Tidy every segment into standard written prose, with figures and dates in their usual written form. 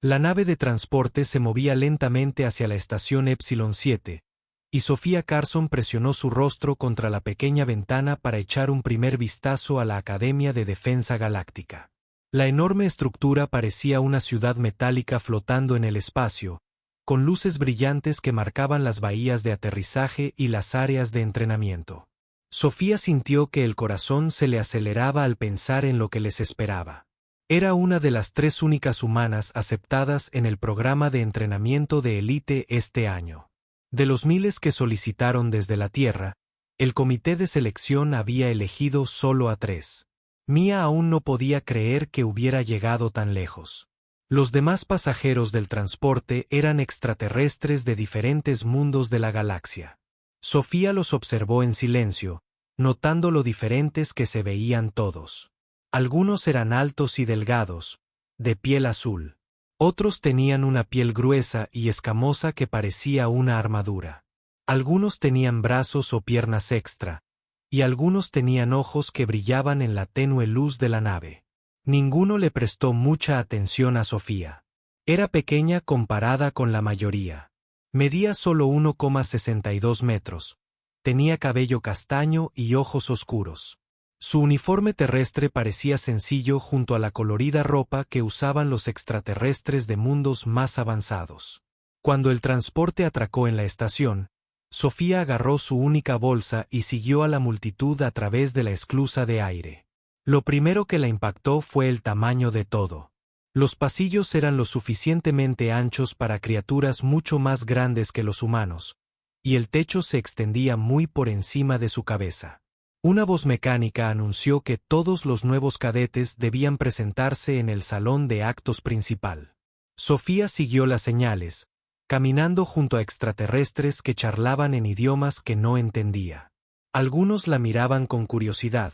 La nave de transporte se movía lentamente hacia la estación Epsilon 7, y Sofía Carson presionó su rostro contra la pequeña ventana para echar un primer vistazo a la Academia de Defensa Galáctica. La enorme estructura parecía una ciudad metálica flotando en el espacio, con luces brillantes que marcaban las bahías de aterrizaje y las áreas de entrenamiento. Sofía sintió que el corazón se le aceleraba al pensar en lo que les esperaba. Era una de las 3 únicas humanas aceptadas en el programa de entrenamiento de élite este año. De los miles que solicitaron desde la Tierra, el comité de selección había elegido solo a 3. Mia aún no podía creer que hubiera llegado tan lejos. Los demás pasajeros del transporte eran extraterrestres de diferentes mundos de la galaxia. Sofía los observó en silencio, notando lo diferentes que se veían todos. Algunos eran altos y delgados, de piel azul. Otros tenían una piel gruesa y escamosa que parecía una armadura. Algunos tenían brazos o piernas extra, y algunos tenían ojos que brillaban en la tenue luz de la nave. Ninguno le prestó mucha atención a Sofía. Era pequeña comparada con la mayoría. Medía solo 1,62 metros. Tenía cabello castaño y ojos oscuros. Su uniforme terrestre parecía sencillo junto a la colorida ropa que usaban los extraterrestres de mundos más avanzados. Cuando el transporte atracó en la estación, Sofía agarró su única bolsa y siguió a la multitud a través de la esclusa de aire. Lo primero que la impactó fue el tamaño de todo. Los pasillos eran lo suficientemente anchos para criaturas mucho más grandes que los humanos, y el techo se extendía muy por encima de su cabeza. Una voz mecánica anunció que todos los nuevos cadetes debían presentarse en el salón de actos principal. Sofía siguió las señales, caminando junto a extraterrestres que charlaban en idiomas que no entendía. Algunos la miraban con curiosidad,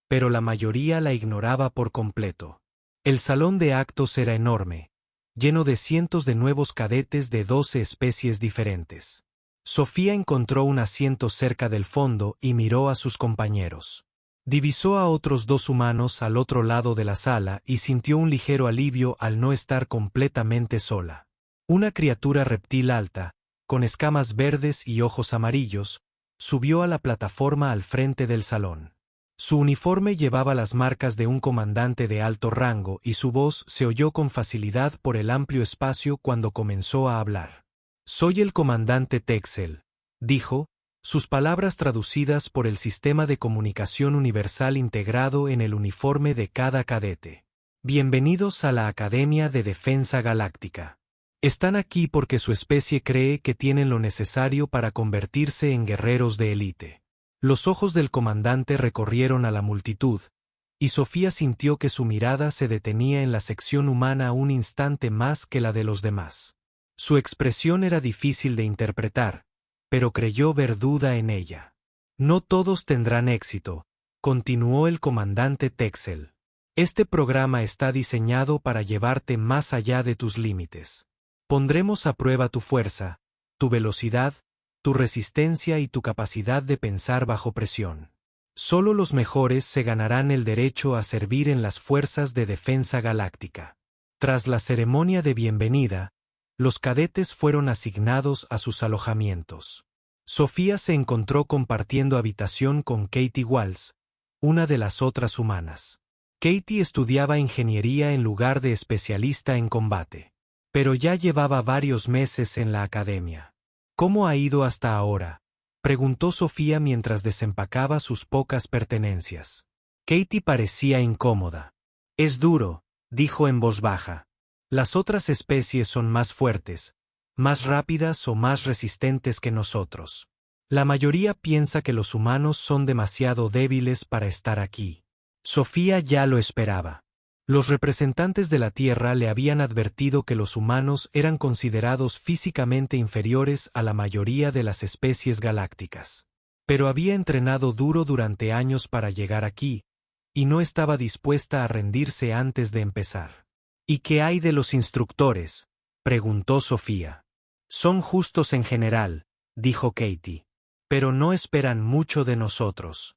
pero la mayoría la ignoraba por completo. El salón de actos era enorme, lleno de cientos de nuevos cadetes de 12 especies diferentes. Sofía encontró un asiento cerca del fondo y miró a sus compañeros. Divisó a otros 2 humanos al otro lado de la sala y sintió un ligero alivio al no estar completamente sola. Una criatura reptil alta, con escamas verdes y ojos amarillos, subió a la plataforma al frente del salón. Su uniforme llevaba las marcas de un comandante de alto rango y su voz se oyó con facilidad por el amplio espacio cuando comenzó a hablar. «Soy el comandante Texel», dijo, sus palabras traducidas por el sistema de comunicación universal integrado en el uniforme de cada cadete. «Bienvenidos a la Academia de Defensa Galáctica. Están aquí porque su especie cree que tienen lo necesario para convertirse en guerreros de élite». Los ojos del comandante recorrieron a la multitud, y Sofía sintió que su mirada se detenía en la sección humana un instante más que la de los demás. Su expresión era difícil de interpretar, pero creyó ver duda en ella. «No todos tendrán éxito», continuó el comandante Texel. «Este programa está diseñado para llevarte más allá de tus límites. Pondremos a prueba tu fuerza, tu velocidad, tu resistencia y tu capacidad de pensar bajo presión. Solo los mejores se ganarán el derecho a servir en las fuerzas de defensa galáctica». Tras la ceremonia de bienvenida, los cadetes fueron asignados a sus alojamientos. Sofía se encontró compartiendo habitación con Katie Walsh, una de las otras humanas. Katie estudiaba ingeniería en lugar de especialista en combate, pero ya llevaba varios meses en la academia. «¿Cómo ha ido hasta ahora?», preguntó Sofía mientras desempacaba sus pocas pertenencias. Katie parecía incómoda. «Es duro», dijo en voz baja. «Las otras especies son más fuertes, más rápidas o más resistentes que nosotros. La mayoría piensa que los humanos son demasiado débiles para estar aquí». Sofía ya lo esperaba. Los representantes de la Tierra le habían advertido que los humanos eran considerados físicamente inferiores a la mayoría de las especies galácticas. Pero había entrenado duro durante años para llegar aquí, y no estaba dispuesta a rendirse antes de empezar. «¿Y qué hay de los instructores?», preguntó Sofía. «Son justos en general», dijo Katie. «Pero no esperan mucho de nosotros».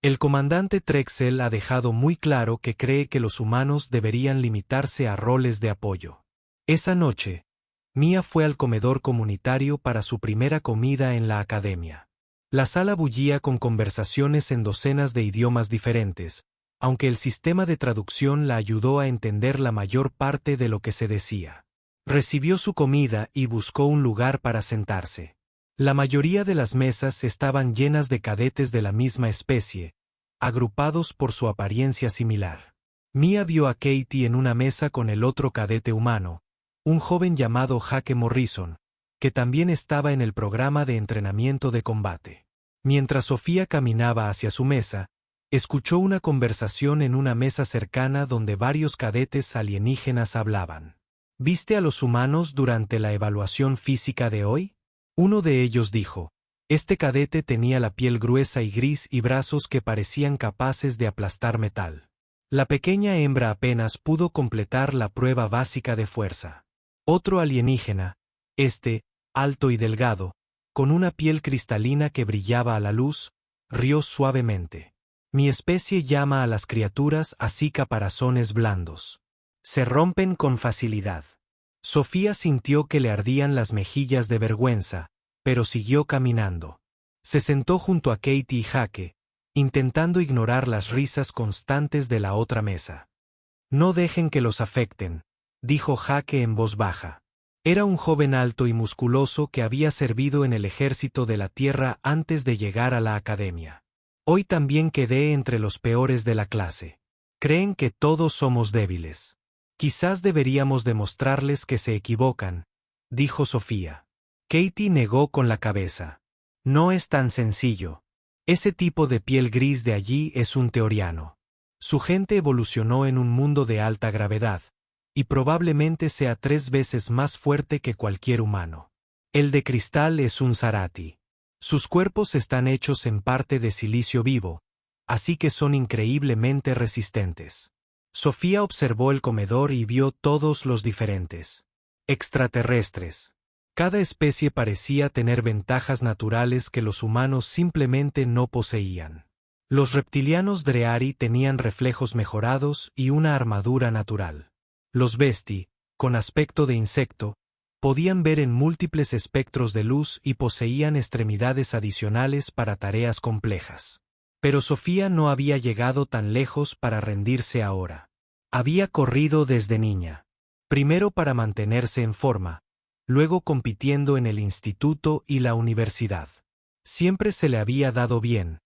El comandante Trexel ha dejado muy claro que cree que los humanos deberían limitarse a roles de apoyo. Esa noche, Mia fue al comedor comunitario para su primera comida en la academia. La sala bullía con conversaciones en docenas de idiomas diferentes, aunque el sistema de traducción la ayudó a entender la mayor parte de lo que se decía. Recibió su comida y buscó un lugar para sentarse. La mayoría de las mesas estaban llenas de cadetes de la misma especie, agrupados por su apariencia similar. Mia vio a Katie en una mesa con el otro cadete humano, un joven llamado Jake Morrison, que también estaba en el programa de entrenamiento de combate. Mientras Sofía caminaba hacia su mesa, escuchó una conversación en una mesa cercana donde varios cadetes alienígenas hablaban. ¿Viste a los humanos durante la evaluación física de hoy? Uno de ellos dijo. Este cadete tenía la piel gruesa y gris y brazos que parecían capaces de aplastar metal. La pequeña hembra apenas pudo completar la prueba básica de fuerza. Otro alienígena, alto y delgado, con una piel cristalina que brillaba a la luz, rió suavemente. Mi especie llama a las criaturas así caparazones blandos. Se rompen con facilidad. Sofía sintió que le ardían las mejillas de vergüenza, pero siguió caminando. Se sentó junto a Katie y Jake, intentando ignorar las risas constantes de la otra mesa. No dejen que los afecten, dijo Jake en voz baja. Era un joven alto y musculoso que había servido en el ejército de la Tierra antes de llegar a la academia. Hoy también quedé entre los peores de la clase. Creen que todos somos débiles. Quizás deberíamos demostrarles que se equivocan, dijo Sofía. Katie negó con la cabeza. No es tan sencillo. Ese tipo de piel gris de allí es un teoriano. Su gente evolucionó en un mundo de alta gravedad, y probablemente sea 3 veces más fuerte que cualquier humano. El de cristal es un Zarati. Sus cuerpos están hechos en parte de silicio vivo, así que son increíblemente resistentes. Sofía observó el comedor y vio todos los diferentes. Extraterrestres. Cada especie parecía tener ventajas naturales que los humanos simplemente no poseían. Los reptilianos Dreari tenían reflejos mejorados y una armadura natural. Los Besti, con aspecto de insecto, podían ver en múltiples espectros de luz y poseían extremidades adicionales para tareas complejas. Pero Sofía no había llegado tan lejos para rendirse ahora. Había corrido desde niña. Primero para mantenerse en forma, luego compitiendo en el instituto y la universidad. Siempre se le había dado bien,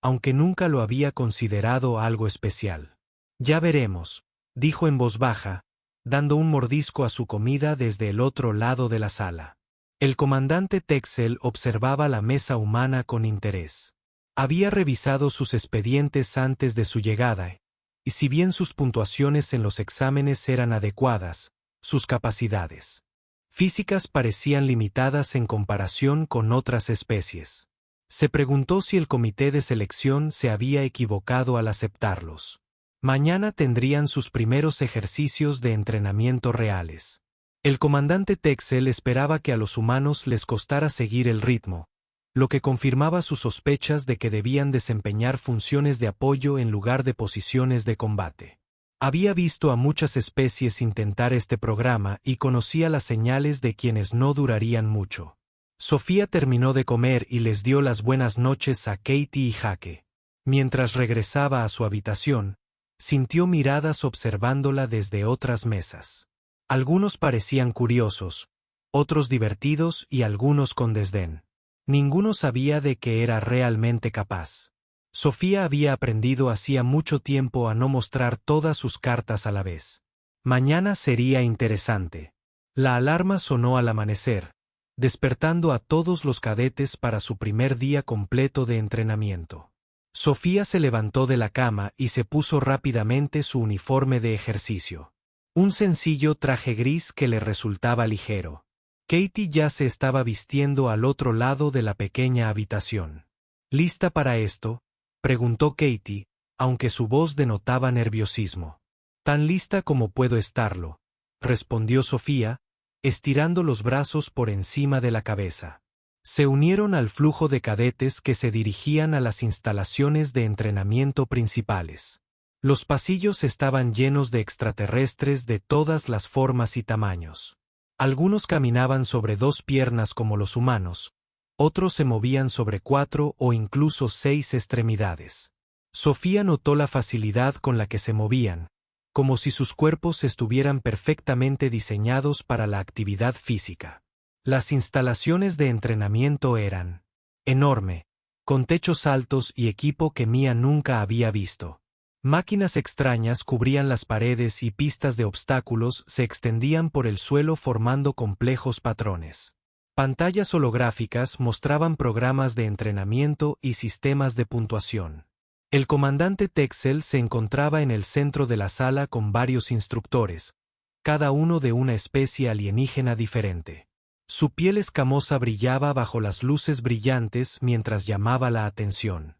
aunque nunca lo había considerado algo especial. Ya veremos, dijo en voz baja, dando un mordisco a su comida desde el otro lado de la sala. El comandante Texel observaba la mesa humana con interés. Había revisado sus expedientes antes de su llegada, y si bien sus puntuaciones en los exámenes eran adecuadas, sus capacidades físicas parecían limitadas en comparación con otras especies. Se preguntó si el comité de selección se había equivocado al aceptarlos. Mañana tendrían sus primeros ejercicios de entrenamiento reales. El comandante Texel esperaba que a los humanos les costara seguir el ritmo, lo que confirmaba sus sospechas de que debían desempeñar funciones de apoyo en lugar de posiciones de combate. Había visto a muchas especies intentar este programa y conocía las señales de quienes no durarían mucho. Sofía terminó de comer y les dio las buenas noches a Katie y Jake. Mientras regresaba a su habitación, sintió miradas observándola desde otras mesas. Algunos parecían curiosos, otros divertidos y algunos con desdén. Ninguno sabía de qué era realmente capaz. Sofía había aprendido hacía mucho tiempo a no mostrar todas sus cartas a la vez. Mañana sería interesante. La alarma sonó al amanecer, despertando a todos los cadetes para su primer día completo de entrenamiento. Sofía se levantó de la cama y se puso rápidamente su uniforme de ejercicio. Un sencillo traje gris que le resultaba ligero. Katie ya se estaba vistiendo al otro lado de la pequeña habitación. ¿Lista para esto?, preguntó Katie, aunque su voz denotaba nerviosismo. Tan lista como puedo estarlo, respondió Sofía, estirando los brazos por encima de la cabeza. Se unieron al flujo de cadetes que se dirigían a las instalaciones de entrenamiento principales. Los pasillos estaban llenos de extraterrestres de todas las formas y tamaños. Algunos caminaban sobre 2 piernas como los humanos, otros se movían sobre 4 o incluso 6 extremidades. Sofía notó la facilidad con la que se movían, como si sus cuerpos estuvieran perfectamente diseñados para la actividad física. Las instalaciones de entrenamiento eran enorme, con techos altos y equipo que Mia nunca había visto. Máquinas extrañas cubrían las paredes y pistas de obstáculos se extendían por el suelo formando complejos patrones. Pantallas holográficas mostraban programas de entrenamiento y sistemas de puntuación. El comandante Texel se encontraba en el centro de la sala con varios instructores, cada uno de una especie alienígena diferente. Su piel escamosa brillaba bajo las luces brillantes mientras llamaba la atención.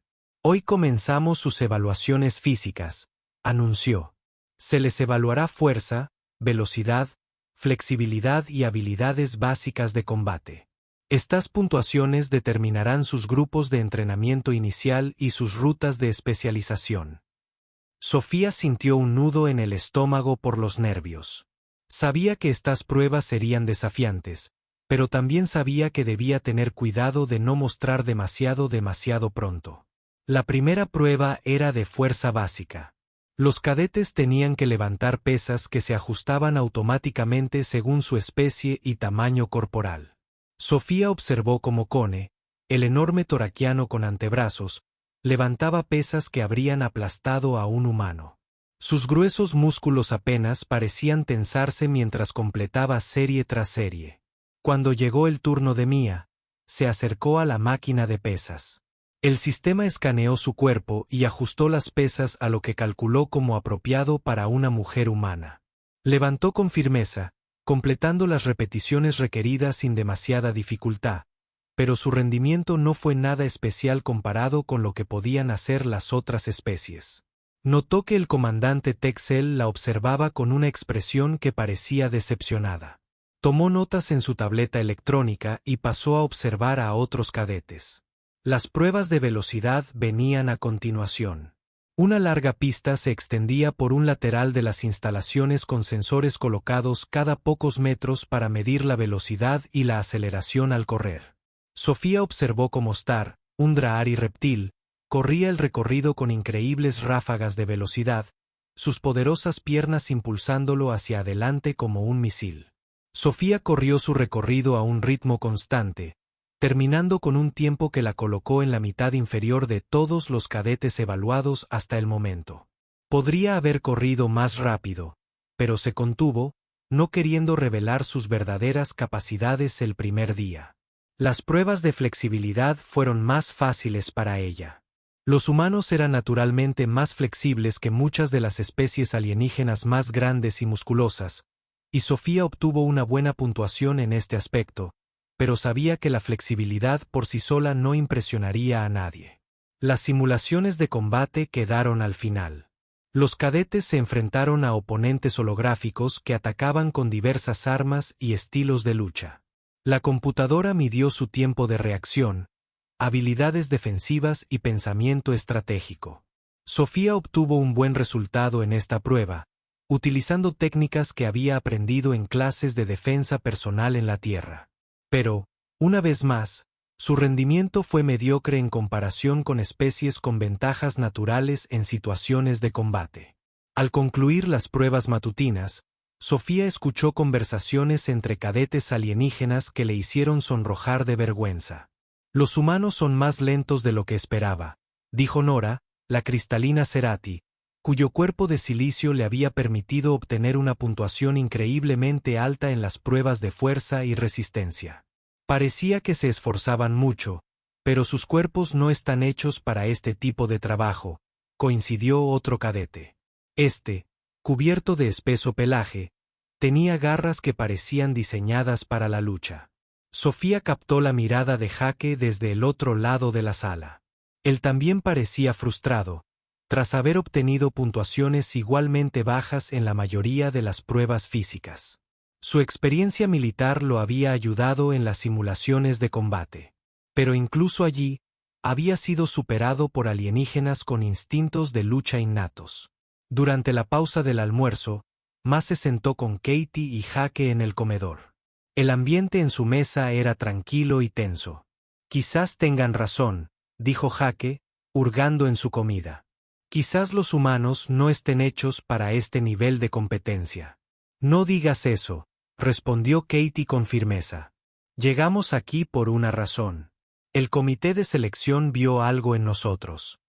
Hoy comenzamos sus evaluaciones físicas, anunció. Se les evaluará fuerza, velocidad, flexibilidad y habilidades básicas de combate. Estas puntuaciones determinarán sus grupos de entrenamiento inicial y sus rutas de especialización. Sofía sintió un nudo en el estómago por los nervios. Sabía que estas pruebas serían desafiantes, pero también sabía que debía tener cuidado de no mostrar demasiado pronto. La primera prueba era de fuerza básica. Los cadetes tenían que levantar pesas que se ajustaban automáticamente según su especie y tamaño corporal. Sofía observó cómo Cone, el enorme toraquiano con antebrazos, levantaba pesas que habrían aplastado a un humano. Sus gruesos músculos apenas parecían tensarse mientras completaba serie tras serie. Cuando llegó el turno de Mia, se acercó a la máquina de pesas. El sistema escaneó su cuerpo y ajustó las pesas a lo que calculó como apropiado para una mujer humana. Levantó con firmeza, completando las repeticiones requeridas sin demasiada dificultad, pero su rendimiento no fue nada especial comparado con lo que podían hacer las otras especies. Notó que el comandante Texel la observaba con una expresión que parecía decepcionada. Tomó notas en su tableta electrónica y pasó a observar a otros cadetes. Las pruebas de velocidad venían a continuación. Una larga pista se extendía por un lateral de las instalaciones con sensores colocados cada pocos metros para medir la velocidad y la aceleración al correr. Sofía observó cómo Star, un Drahari reptil, corría el recorrido con increíbles ráfagas de velocidad, sus poderosas piernas impulsándolo hacia adelante como un misil. Sofía corrió su recorrido a un ritmo constante, terminando con un tiempo que la colocó en la mitad inferior de todos los cadetes evaluados hasta el momento. Podría haber corrido más rápido, pero se contuvo, no queriendo revelar sus verdaderas capacidades el primer día. Las pruebas de flexibilidad fueron más fáciles para ella. Los humanos eran naturalmente más flexibles que muchas de las especies alienígenas más grandes y musculosas, y Sofía obtuvo una buena puntuación en este aspecto, pero sabía que la flexibilidad por sí sola no impresionaría a nadie. Las simulaciones de combate quedaron al final. Los cadetes se enfrentaron a oponentes holográficos que atacaban con diversas armas y estilos de lucha. La computadora midió su tiempo de reacción, habilidades defensivas y pensamiento estratégico. Sofía obtuvo un buen resultado en esta prueba, utilizando técnicas que había aprendido en clases de defensa personal en la Tierra. Pero, una vez más, su rendimiento fue mediocre en comparación con especies con ventajas naturales en situaciones de combate. Al concluir las pruebas matutinas, Sofía escuchó conversaciones entre cadetes alienígenas que le hicieron sonrojar de vergüenza. Los humanos son más lentos de lo que esperaba, dijo Nora, la cristalina Cerati, cuyo cuerpo de silicio le había permitido obtener una puntuación increíblemente alta en las pruebas de fuerza y resistencia. Parecía que se esforzaban mucho, pero sus cuerpos no están hechos para este tipo de trabajo, coincidió otro cadete. Este, cubierto de espeso pelaje, tenía garras que parecían diseñadas para la lucha. Sofía captó la mirada de Jaque desde el otro lado de la sala. Él también parecía frustrado, tras haber obtenido puntuaciones igualmente bajas en la mayoría de las pruebas físicas. Su experiencia militar lo había ayudado en las simulaciones de combate. Pero incluso allí, había sido superado por alienígenas con instintos de lucha innatos. Durante la pausa del almuerzo, Ma se sentó con Katie y Jake en el comedor. El ambiente en su mesa era tranquilo y tenso. Quizás tengan razón, dijo Jake, hurgando en su comida. Quizás los humanos no estén hechos para este nivel de competencia. No digas eso, respondió Katie con firmeza. Llegamos aquí por una razón. El comité de selección vio algo en nosotros.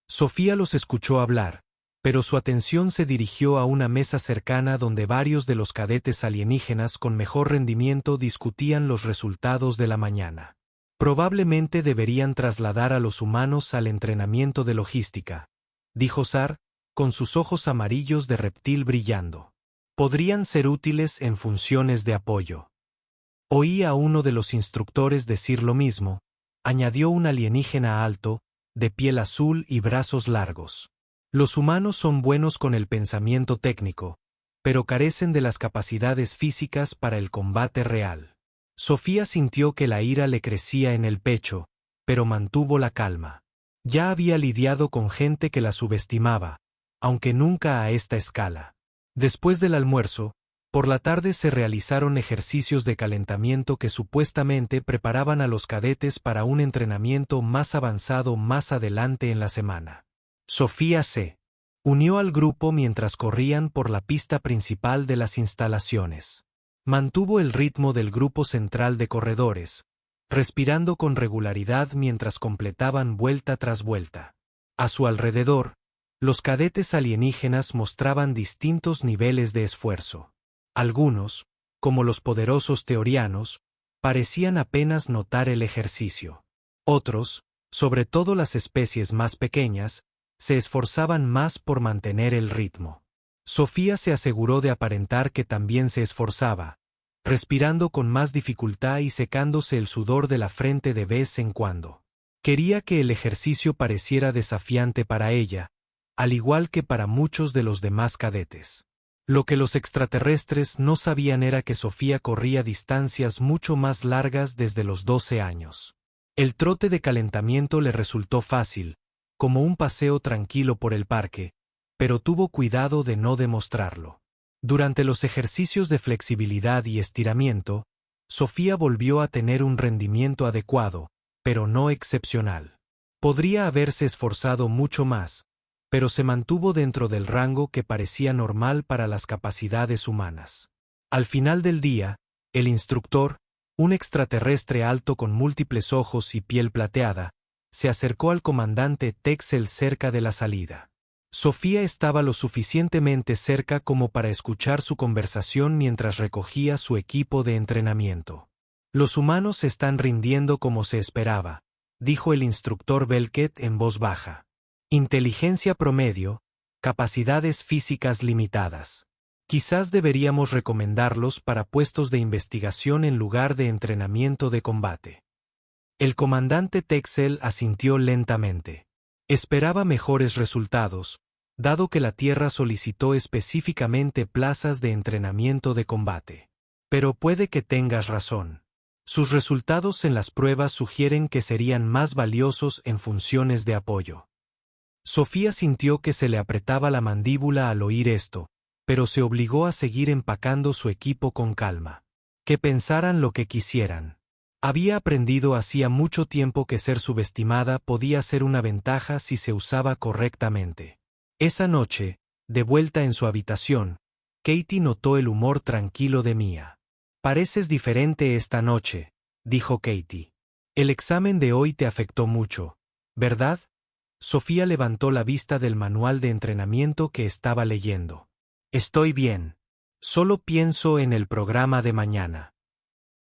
Sofía los escuchó hablar, pero su atención se dirigió a una mesa cercana donde varios de los cadetes alienígenas con mejor rendimiento discutían los resultados de la mañana. Probablemente deberían trasladar a los humanos al entrenamiento de logística, dijo Sar, con sus ojos amarillos de reptil brillando. Podrían ser útiles en funciones de apoyo. Oí a uno de los instructores decir lo mismo, añadió un alienígena alto, de piel azul y brazos largos. Los humanos son buenos con el pensamiento técnico, pero carecen de las capacidades físicas para el combate real. Sofía sintió que la ira le crecía en el pecho, pero mantuvo la calma. Ya había lidiado con gente que la subestimaba, aunque nunca a esta escala. Después del almuerzo, por la tarde se realizaron ejercicios de calentamiento que supuestamente preparaban a los cadetes para un entrenamiento más avanzado más adelante en la semana. Sofía se unió al grupo mientras corrían por la pista principal de las instalaciones. Mantuvo el ritmo del grupo central de corredores, respirando con regularidad mientras completaban vuelta tras vuelta. A su alrededor, los cadetes alienígenas mostraban distintos niveles de esfuerzo. Algunos, como los poderosos teorianos, parecían apenas notar el ejercicio. Otros, sobre todo las especies más pequeñas, se esforzaban más por mantener el ritmo. Sofía se aseguró de aparentar que también se esforzaba, respirando con más dificultad y secándose el sudor de la frente de vez en cuando. Quería que el ejercicio pareciera desafiante para ella, al igual que para muchos de los demás cadetes. Lo que los extraterrestres no sabían era que Sofía corría distancias mucho más largas desde los 12 años. El trote de calentamiento le resultó fácil, como un paseo tranquilo por el parque, pero tuvo cuidado de no demostrarlo. Durante los ejercicios de flexibilidad y estiramiento, Sofía volvió a tener un rendimiento adecuado, pero no excepcional. Podría haberse esforzado mucho más, pero se mantuvo dentro del rango que parecía normal para las capacidades humanas. Al final del día, el instructor, un extraterrestre alto con múltiples ojos y piel plateada, se acercó al comandante Texel cerca de la salida. Sofía estaba lo suficientemente cerca como para escuchar su conversación mientras recogía su equipo de entrenamiento. Los humanos se están rindiendo como se esperaba, dijo el instructor Belket en voz baja. Inteligencia promedio, capacidades físicas limitadas. Quizás deberíamos recomendarlos para puestos de investigación en lugar de entrenamiento de combate. El comandante Texel asintió lentamente. Esperaba mejores resultados, dado que la Tierra solicitó específicamente plazas de entrenamiento de combate. Pero puede que tengas razón. Sus resultados en las pruebas sugieren que serían más valiosos en funciones de apoyo. Sofía sintió que se le apretaba la mandíbula al oír esto, pero se obligó a seguir empacando su equipo con calma. Que pensaran lo que quisieran. Había aprendido hacía mucho tiempo que ser subestimada podía ser una ventaja si se usaba correctamente. Esa noche, de vuelta en su habitación, Katie notó el humor tranquilo de Mia. Pareces diferente esta noche, dijo Katie. El examen de hoy te afectó mucho, ¿verdad? Sofía levantó la vista del manual de entrenamiento que estaba leyendo. Estoy bien. Solo pienso en el programa de mañana.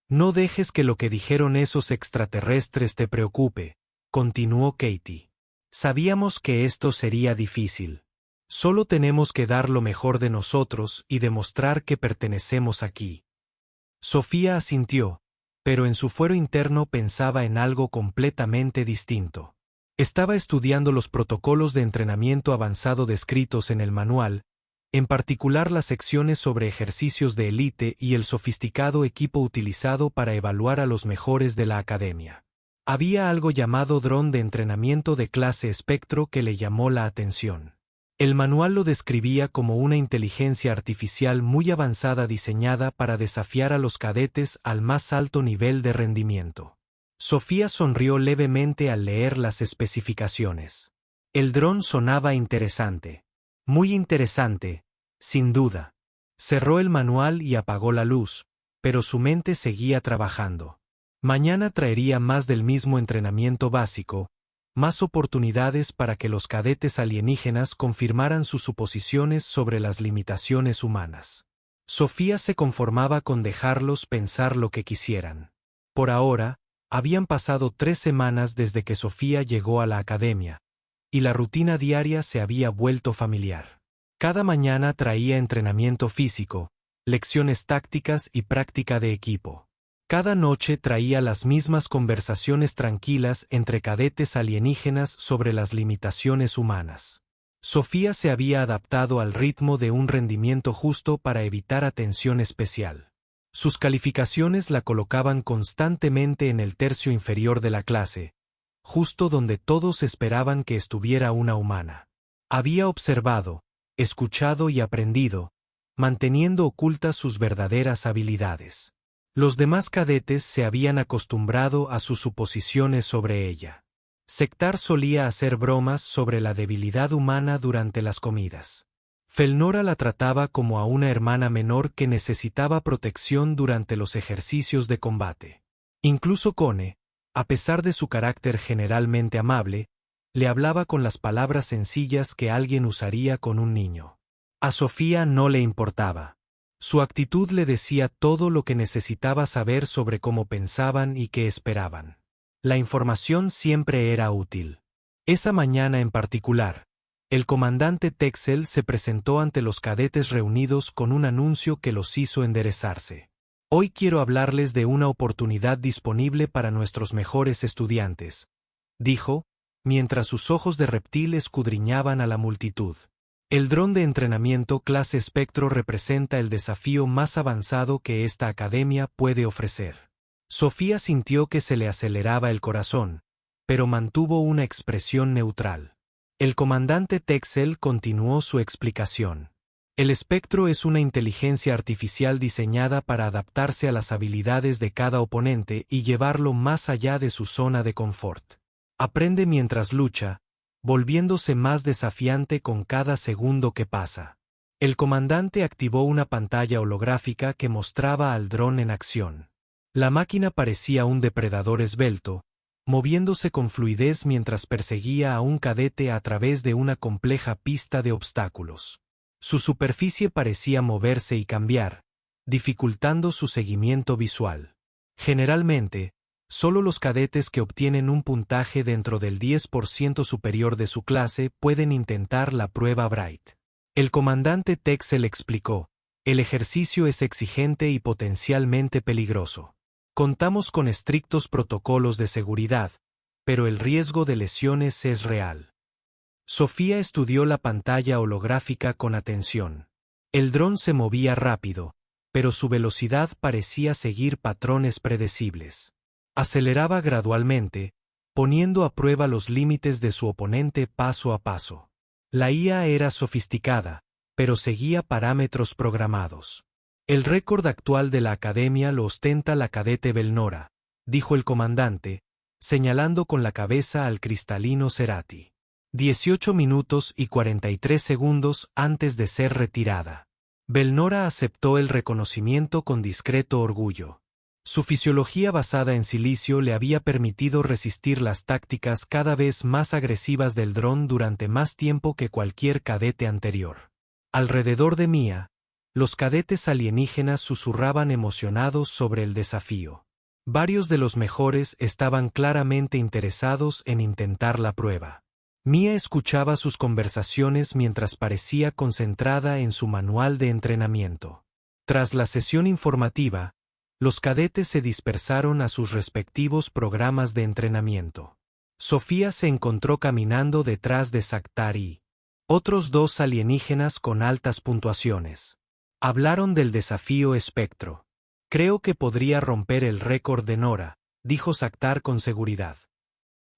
No dejes que lo que dijeron esos extraterrestres te preocupe, continuó Katie. Sabíamos que esto sería difícil. Solo tenemos que dar lo mejor de nosotros y demostrar que pertenecemos aquí. Sofía asintió, pero en su fuero interno pensaba en algo completamente distinto. Estaba estudiando los protocolos de entrenamiento avanzado descritos en el manual, en particular las secciones sobre ejercicios de élite y el sofisticado equipo utilizado para evaluar a los mejores de la academia. Había algo llamado dron de entrenamiento de clase espectro que le llamó la atención. El manual lo describía como una inteligencia artificial muy avanzada diseñada para desafiar a los cadetes al más alto nivel de rendimiento. Sofía sonrió levemente al leer las especificaciones. El dron sonaba interesante. Muy interesante, sin duda. Cerró el manual y apagó la luz, pero su mente seguía trabajando. Mañana traería más del mismo entrenamiento básico, más oportunidades para que los cadetes alienígenas confirmaran sus suposiciones sobre las limitaciones humanas. Sofía se conformaba con dejarlos pensar lo que quisieran. Por ahora, habían pasado 3 semanas desde que Sofía llegó a la academia, y la rutina diaria se había vuelto familiar. Cada mañana traía entrenamiento físico, lecciones tácticas y práctica de equipo. Cada noche traía las mismas conversaciones tranquilas entre cadetes alienígenas sobre las limitaciones humanas. Sofía se había adaptado al ritmo de un rendimiento justo para evitar atención especial. Sus calificaciones la colocaban constantemente en el tercio inferior de la clase, justo donde todos esperaban que estuviera una humana. Había observado, escuchado y aprendido, manteniendo ocultas sus verdaderas habilidades. Los demás cadetes se habían acostumbrado a sus suposiciones sobre ella. Sektar solía hacer bromas sobre la debilidad humana durante las comidas. Felnora la trataba como a una hermana menor que necesitaba protección durante los ejercicios de combate. Incluso Cone, a pesar de su carácter generalmente amable, le hablaba con las palabras sencillas que alguien usaría con un niño. A Sofía no le importaba. Su actitud le decía todo lo que necesitaba saber sobre cómo pensaban y qué esperaban. La información siempre era útil. Esa mañana en particular, el comandante Texel se presentó ante los cadetes reunidos con un anuncio que los hizo enderezarse. Hoy quiero hablarles de una oportunidad disponible para nuestros mejores estudiantes, dijo, mientras sus ojos de reptil escudriñaban a la multitud. El dron de entrenamiento clase Espectro representa el desafío más avanzado que esta academia puede ofrecer. Sofía sintió que se le aceleraba el corazón, pero mantuvo una expresión neutral. El comandante Texel continuó su explicación. El espectro es una inteligencia artificial diseñada para adaptarse a las habilidades de cada oponente y llevarlo más allá de su zona de confort. Aprende mientras lucha, volviéndose más desafiante con cada segundo que pasa. El comandante activó una pantalla holográfica que mostraba al dron en acción. La máquina parecía un depredador esbelto, moviéndose con fluidez mientras perseguía a un cadete a través de una compleja pista de obstáculos. Su superficie parecía moverse y cambiar, dificultando su seguimiento visual. Generalmente, solo los cadetes que obtienen un puntaje dentro del 10% superior de su clase pueden intentar la prueba Bright. El comandante Texel explicó, el ejercicio es exigente y potencialmente peligroso. Contamos con estrictos protocolos de seguridad, pero el riesgo de lesiones es real. Sofía estudió la pantalla holográfica con atención. El dron se movía rápido, pero su velocidad parecía seguir patrones predecibles. Aceleraba gradualmente, poniendo a prueba los límites de su oponente paso a paso. La IA era sofisticada, pero seguía parámetros programados. El récord actual de la academia lo ostenta la cadete Belnora, dijo el comandante, señalando con la cabeza al cristalino Cerati. 18 minutos y 43 segundos antes de ser retirada. Belnora aceptó el reconocimiento con discreto orgullo. Su fisiología basada en silicio le había permitido resistir las tácticas cada vez más agresivas del dron durante más tiempo que cualquier cadete anterior. Alrededor de Mia, los cadetes alienígenas susurraban emocionados sobre el desafío. Varios de los mejores estaban claramente interesados en intentar la prueba. Mia escuchaba sus conversaciones mientras parecía concentrada en su manual de entrenamiento. Tras la sesión informativa, los cadetes se dispersaron a sus respectivos programas de entrenamiento. Sofía se encontró caminando detrás de Sektar y otros 2 alienígenas con altas puntuaciones. Hablaron del desafío Espectro. Creo que podría romper el récord de Nora, dijo Sektar con seguridad.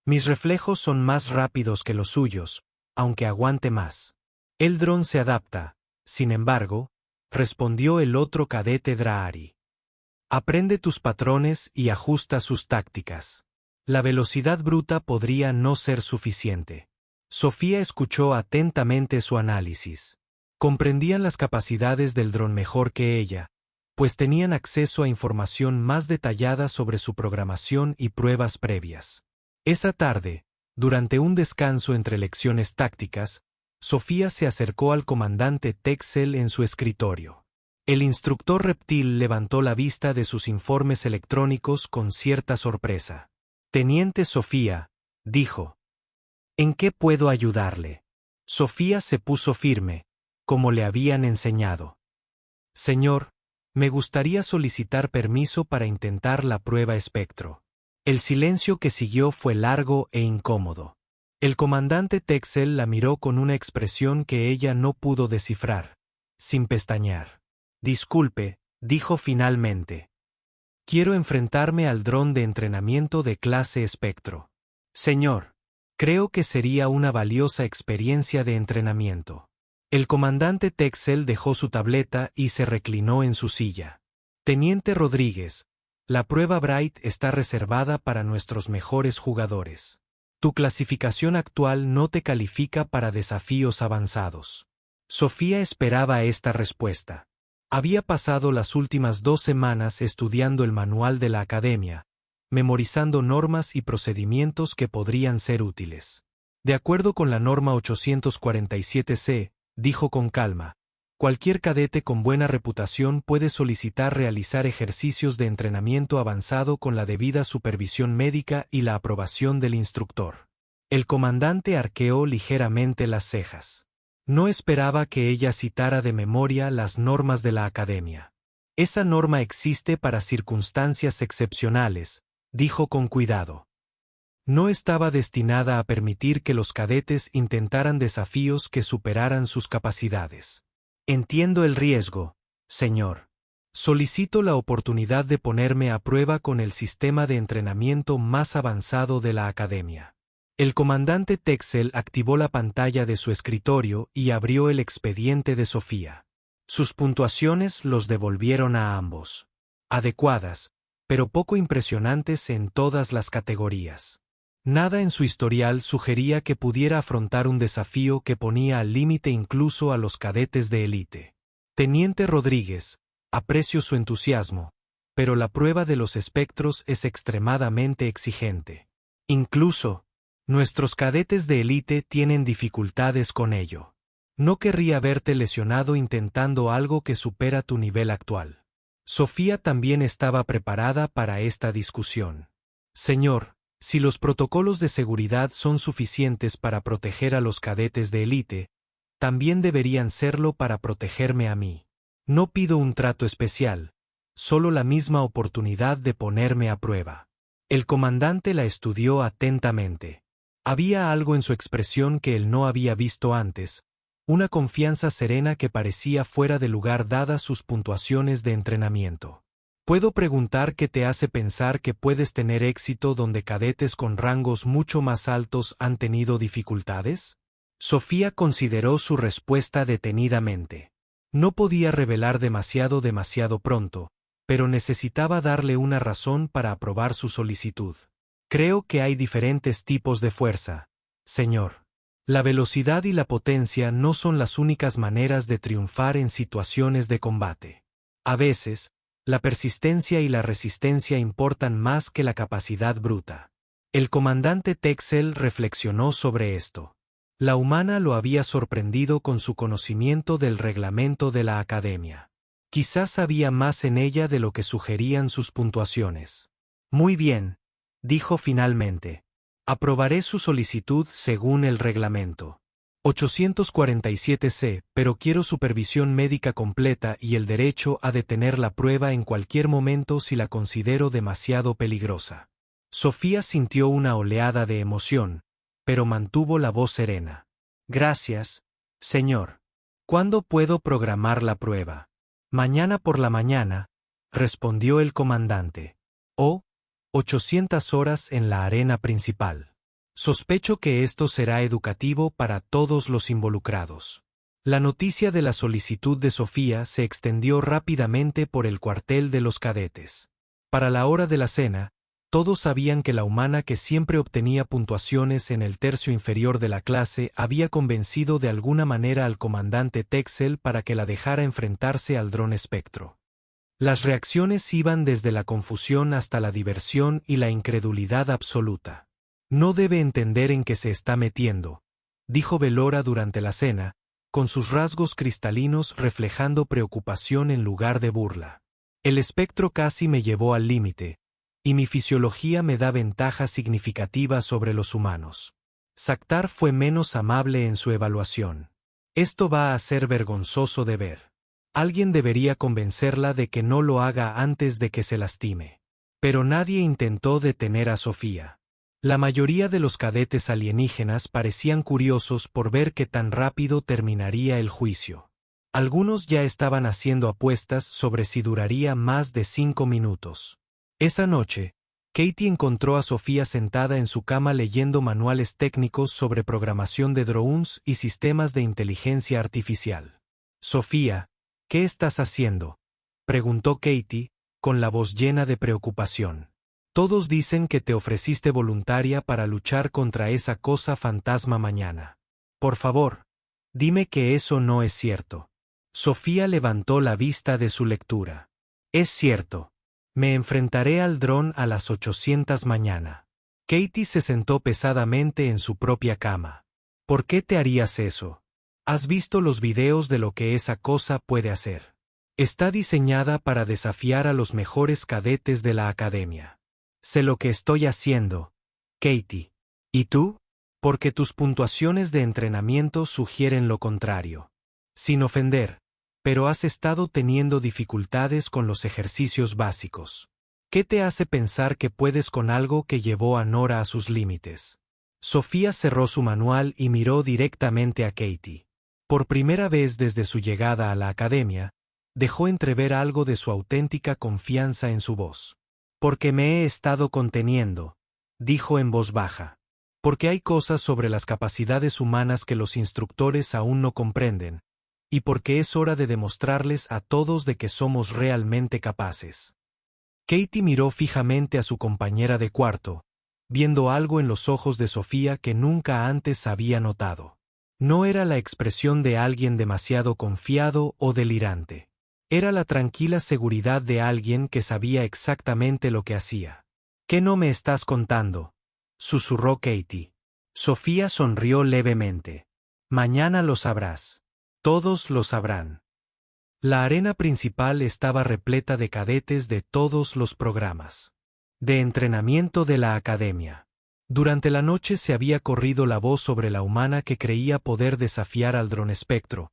Mis reflejos son más rápidos que los suyos, aunque aguante más. El dron se adapta, sin embargo, respondió el otro cadete Drahari. Aprende tus patrones y ajusta sus tácticas. La velocidad bruta podría no ser suficiente. Sofía escuchó atentamente su análisis. Comprendían las capacidades del dron mejor que ella, pues tenían acceso a información más detallada sobre su programación y pruebas previas. Esa tarde, durante un descanso entre lecciones tácticas, Sofía se acercó al comandante Texel en su escritorio. El instructor reptil levantó la vista de sus informes electrónicos con cierta sorpresa. «Teniente Sofía», dijo. «¿En qué puedo ayudarle?» Sofía se puso firme, como le habían enseñado. «Señor, me gustaría solicitar permiso para intentar la prueba espectro». El silencio que siguió fue largo e incómodo. El comandante Texel la miró con una expresión que ella no pudo descifrar, sin pestañear. «Disculpe», dijo finalmente. «Quiero enfrentarme al dron de entrenamiento de clase espectro». «Señor, creo que sería una valiosa experiencia de entrenamiento». El comandante Texel dejó su tableta y se reclinó en su silla. «Teniente Rodríguez, la prueba Bright está reservada para nuestros mejores jugadores. Tu clasificación actual no te califica para desafíos avanzados». Sofía esperaba esta respuesta. Había pasado las últimas 2 semanas estudiando el manual de la academia, memorizando normas y procedimientos que podrían ser útiles. De acuerdo con la norma 847C, dijo con calma, cualquier cadete con buena reputación puede solicitar realizar ejercicios de entrenamiento avanzado con la debida supervisión médica y la aprobación del instructor. El comandante arqueó ligeramente las cejas. No esperaba que ella citara de memoria las normas de la academia. Esa norma existe para circunstancias excepcionales, dijo con cuidado. No estaba destinada a permitir que los cadetes intentaran desafíos que superaran sus capacidades. Entiendo el riesgo, señor. Solicito la oportunidad de ponerme a prueba con el sistema de entrenamiento más avanzado de la academia. El comandante Texel activó la pantalla de su escritorio y abrió el expediente de Sofía. Sus puntuaciones los devolvieron a ambos. Adecuadas, pero poco impresionantes en todas las categorías. Nada en su historial sugería que pudiera afrontar un desafío que ponía al límite incluso a los cadetes de élite. Teniente Rodríguez, aprecio su entusiasmo, pero la prueba de los espectros es extremadamente exigente. Incluso, nuestros cadetes de élite tienen dificultades con ello. No querría verte lesionado intentando algo que supera tu nivel actual. Sofía también estaba preparada para esta discusión. Señor, si los protocolos de seguridad son suficientes para proteger a los cadetes de élite, también deberían serlo para protegerme a mí. No pido un trato especial, solo la misma oportunidad de ponerme a prueba. El comandante la estudió atentamente. Había algo en su expresión que él no había visto antes, una confianza serena que parecía fuera de lugar dadas sus puntuaciones de entrenamiento. ¿Puedo preguntar qué te hace pensar que puedes tener éxito donde cadetes con rangos mucho más altos han tenido dificultades? Sofía consideró su respuesta detenidamente. No podía revelar demasiado pronto, pero necesitaba darle una razón para aprobar su solicitud. Creo que hay diferentes tipos de fuerza, señor. La velocidad y la potencia no son las únicas maneras de triunfar en situaciones de combate. A veces, la persistencia y la resistencia importan más que la capacidad bruta. El comandante Texel reflexionó sobre esto. La humana lo había sorprendido con su conocimiento del reglamento de la academia. Quizás había más en ella de lo que sugerían sus puntuaciones. Muy bien, dijo finalmente. Aprobaré su solicitud según el reglamento. 847C, pero quiero supervisión médica completa y el derecho a detener la prueba en cualquier momento si la considero demasiado peligrosa. Sofía sintió una oleada de emoción, pero mantuvo la voz serena. Gracias, señor. ¿Cuándo puedo programar la prueba? Mañana por la mañana, respondió el comandante. 800 horas en la arena principal. Sospecho que esto será educativo para todos los involucrados. La noticia de la solicitud de Sofía se extendió rápidamente por el cuartel de los cadetes. Para la hora de la cena, todos sabían que la humana que siempre obtenía puntuaciones en el tercio inferior de la clase había convencido de alguna manera al comandante Texel para que la dejara enfrentarse al dron espectro. Las reacciones iban desde la confusión hasta la diversión y la incredulidad absoluta. No debe entender en qué se está metiendo, dijo Belora durante la cena, con sus rasgos cristalinos reflejando preocupación en lugar de burla. El espectro casi me llevó al límite, y mi fisiología me da ventaja significativa sobre los humanos. Saktar fue menos amable en su evaluación. Esto va a ser vergonzoso de ver. Alguien debería convencerla de que no lo haga antes de que se lastime. Pero nadie intentó detener a Sofía. La mayoría de los cadetes alienígenas parecían curiosos por ver qué tan rápido terminaría el juicio. Algunos ya estaban haciendo apuestas sobre si duraría más de 5 minutos. Esa noche, Katie encontró a Sofía sentada en su cama leyendo manuales técnicos sobre programación de drones y sistemas de inteligencia artificial. «Sofía, ¿qué estás haciendo?», preguntó Katie, con la voz llena de preocupación. «Todos dicen que te ofreciste voluntaria para luchar contra esa cosa fantasma mañana. Por favor, dime que eso no es cierto». Sofía levantó la vista de su lectura. «Es cierto. Me enfrentaré al dron a las 800 mañana». Katie se sentó pesadamente en su propia cama. «¿Por qué te harías eso? ¿Has visto los videos de lo que esa cosa puede hacer? Está diseñada para desafiar a los mejores cadetes de la academia». «Sé lo que estoy haciendo, Katie». «¿Y tú?». «Porque tus puntuaciones de entrenamiento sugieren lo contrario. Sin ofender, pero has estado teniendo dificultades con los ejercicios básicos. ¿Qué te hace pensar que puedes con algo que llevó a Nora a sus límites?». Sofía cerró su manual y miró directamente a Katie. Por primera vez desde su llegada a la academia, dejó entrever algo de su auténtica confianza en su voz. «Porque me he estado conteniendo», dijo en voz baja. «Porque hay cosas sobre las capacidades humanas que los instructores aún no comprenden, y porque es hora de demostrarles a todos de que somos realmente capaces». Katie miró fijamente a su compañera de cuarto, viendo algo en los ojos de Sofía que nunca antes había notado. No era la expresión de alguien demasiado confiado o delirante. Era la tranquila seguridad de alguien que sabía exactamente lo que hacía. «¿Qué no me estás contando?», susurró Katie. Sofía sonrió levemente. «Mañana lo sabrás. Todos lo sabrán». La arena principal estaba repleta de cadetes de todos los programas de entrenamiento de la academia. Durante la noche se había corrido la voz sobre la humana que creía poder desafiar al dron espectro,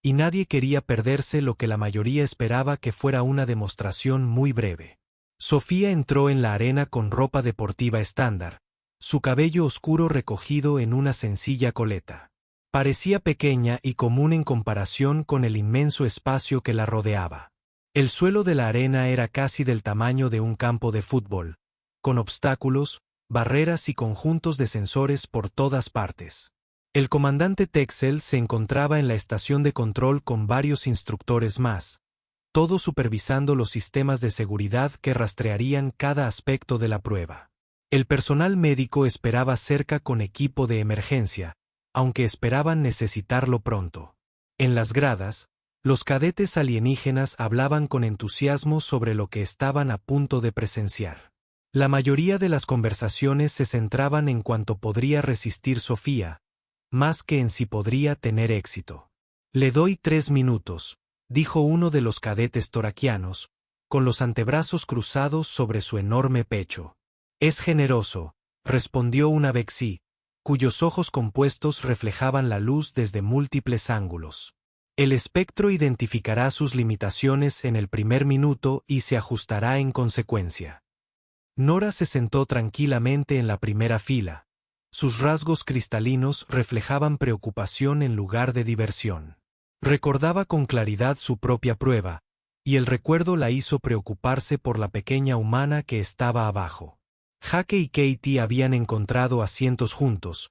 y nadie quería perderse lo que la mayoría esperaba que fuera una demostración muy breve. Sofía entró en la arena con ropa deportiva estándar, su cabello oscuro recogido en una sencilla coleta. Parecía pequeña y común en comparación con el inmenso espacio que la rodeaba. El suelo de la arena era casi del tamaño de un campo de fútbol, con obstáculos, barreras y conjuntos de sensores por todas partes. El comandante Texel se encontraba en la estación de control con varios instructores más, todos supervisando los sistemas de seguridad que rastrearían cada aspecto de la prueba. El personal médico esperaba cerca con equipo de emergencia, aunque esperaban necesitarlo pronto. En las gradas, los cadetes alienígenas hablaban con entusiasmo sobre lo que estaban a punto de presenciar. La mayoría de las conversaciones se centraban en cuánto podría resistir Sofía, más que en si podría tener éxito. «Le doy 3 minutos», dijo uno de los cadetes toraquianos, con los antebrazos cruzados sobre su enorme pecho. «Es generoso», respondió una Vexi, cuyos ojos compuestos reflejaban la luz desde múltiples ángulos. «El espectro identificará sus limitaciones en el primer minuto y se ajustará en consecuencia». Nora se sentó tranquilamente en la primera fila. Sus rasgos cristalinos reflejaban preocupación en lugar de diversión. Recordaba con claridad su propia prueba, y el recuerdo la hizo preocuparse por la pequeña humana que estaba abajo. Jake y Katie habían encontrado asientos juntos,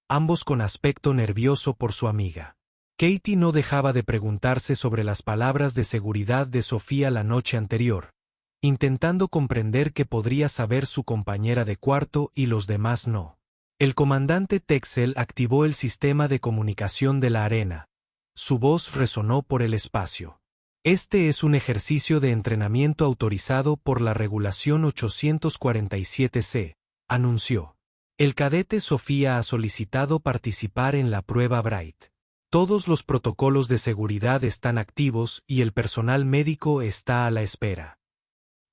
ambos con aspecto nervioso por su amiga. Katie no dejaba de preguntarse sobre las palabras de seguridad de Sofía la noche anterior, intentando comprender qué podría saber su compañera de cuarto y los demás no. El comandante Texel activó el sistema de comunicación de la arena. Su voz resonó por el espacio. Este es un ejercicio de entrenamiento autorizado por la regulación 847C, anunció. El cadete Sofía ha solicitado participar en la prueba Bright. Todos los protocolos de seguridad están activos y el personal médico está a la espera.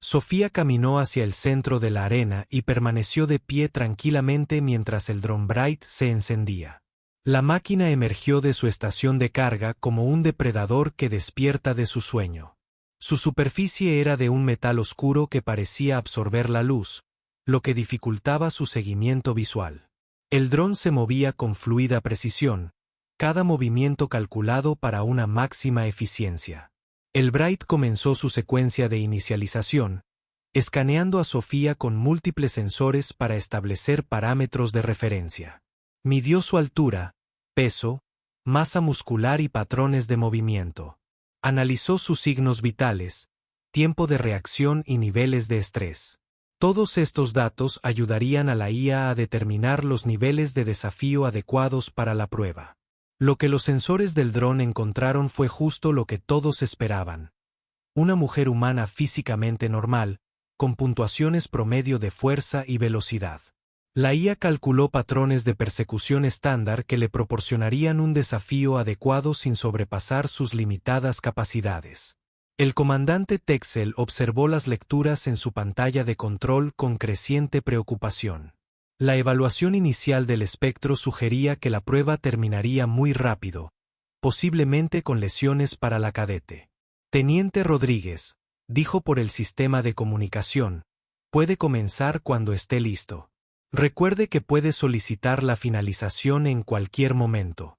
Sofía caminó hacia el centro de la arena y permaneció de pie tranquilamente mientras el dron Bright se encendía. La máquina emergió de su estación de carga como un depredador que despierta de su sueño. Su superficie era de un metal oscuro que parecía absorber la luz, lo que dificultaba su seguimiento visual. El dron se movía con fluida precisión, cada movimiento calculado para una máxima eficiencia. El Bright comenzó su secuencia de inicialización, escaneando a Sofía con múltiples sensores para establecer parámetros de referencia. Midió su altura, peso, masa muscular y patrones de movimiento. Analizó sus signos vitales, tiempo de reacción y niveles de estrés. Todos estos datos ayudarían a la IA a determinar los niveles de desafío adecuados para la prueba. Lo que los sensores del dron encontraron fue justo lo que todos esperaban. Una mujer humana físicamente normal, con puntuaciones promedio de fuerza y velocidad. La IA calculó patrones de persecución estándar que le proporcionarían un desafío adecuado sin sobrepasar sus limitadas capacidades. El comandante Texel observó las lecturas en su pantalla de control con creciente preocupación. La evaluación inicial del espectro sugería que la prueba terminaría muy rápido, posiblemente con lesiones para la cadete. Teniente Rodríguez, dijo por el sistema de comunicación, puede comenzar cuando esté listo. Recuerde que puede solicitar la finalización en cualquier momento.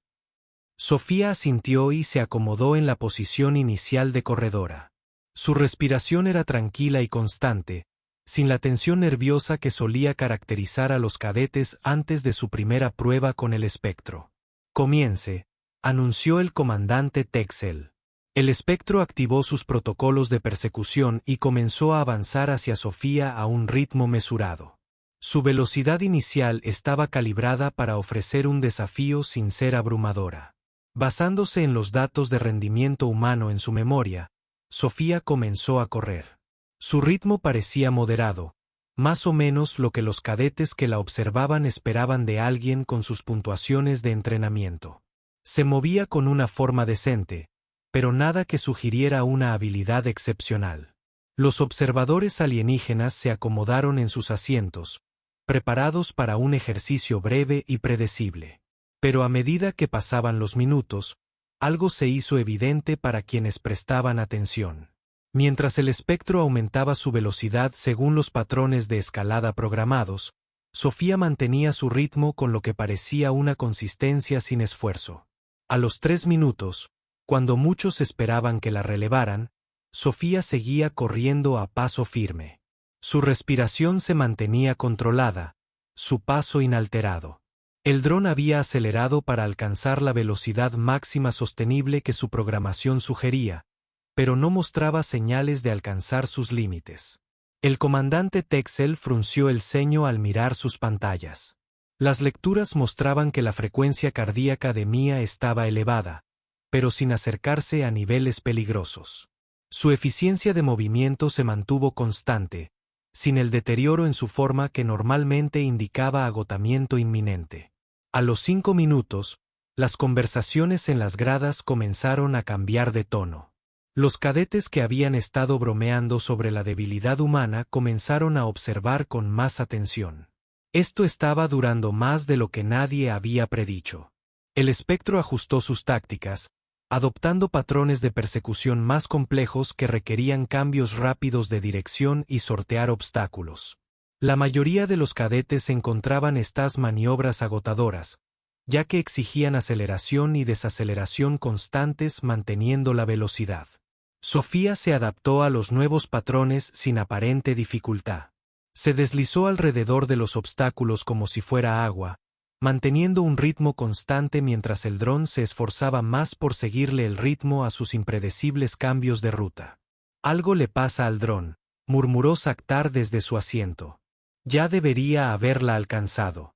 Sofía asintió y se acomodó en la posición inicial de corredora. Su respiración era tranquila y constante, sin la tensión nerviosa que solía caracterizar a los cadetes antes de su primera prueba con el espectro. Comience, anunció el comandante Texel. El espectro activó sus protocolos de persecución y comenzó a avanzar hacia Sofía a un ritmo mesurado. Su velocidad inicial estaba calibrada para ofrecer un desafío sin ser abrumadora. Basándose en los datos de rendimiento humano en su memoria, Sofía comenzó a correr. Su ritmo parecía moderado, más o menos lo que los cadetes que la observaban esperaban de alguien con sus puntuaciones de entrenamiento. Se movía con una forma decente, pero nada que sugiriera una habilidad excepcional. Los observadores alienígenas se acomodaron en sus asientos, preparados para un ejercicio breve y predecible. Pero a medida que pasaban los minutos, algo se hizo evidente para quienes prestaban atención. Mientras el espectro aumentaba su velocidad según los patrones de escalada programados, Sofía mantenía su ritmo con lo que parecía una consistencia sin esfuerzo. A los 3 minutos, cuando muchos esperaban que la relevaran, Sofía seguía corriendo a paso firme. Su respiración se mantenía controlada, su paso inalterado. El dron había acelerado para alcanzar la velocidad máxima sostenible que su programación sugería, pero no mostraba señales de alcanzar sus límites. El comandante Texel frunció el ceño al mirar sus pantallas. Las lecturas mostraban que la frecuencia cardíaca de Mia estaba elevada, pero sin acercarse a niveles peligrosos. Su eficiencia de movimiento se mantuvo constante, sin el deterioro en su forma que normalmente indicaba agotamiento inminente. A los 5 minutos, las conversaciones en las gradas comenzaron a cambiar de tono. Los cadetes que habían estado bromeando sobre la debilidad humana comenzaron a observar con más atención. Esto estaba durando más de lo que nadie había predicho. El espectro ajustó sus tácticas, adoptando patrones de persecución más complejos que requerían cambios rápidos de dirección y sortear obstáculos. La mayoría de los cadetes encontraban estas maniobras agotadoras, ya que exigían aceleración y desaceleración constantes manteniendo la velocidad. Sofía se adaptó a los nuevos patrones sin aparente dificultad. Se deslizó alrededor de los obstáculos como si fuera agua, manteniendo un ritmo constante mientras el dron se esforzaba más por seguirle el ritmo a sus impredecibles cambios de ruta. Algo le pasa al dron, murmuró Saktar desde su asiento. Ya debería haberla alcanzado.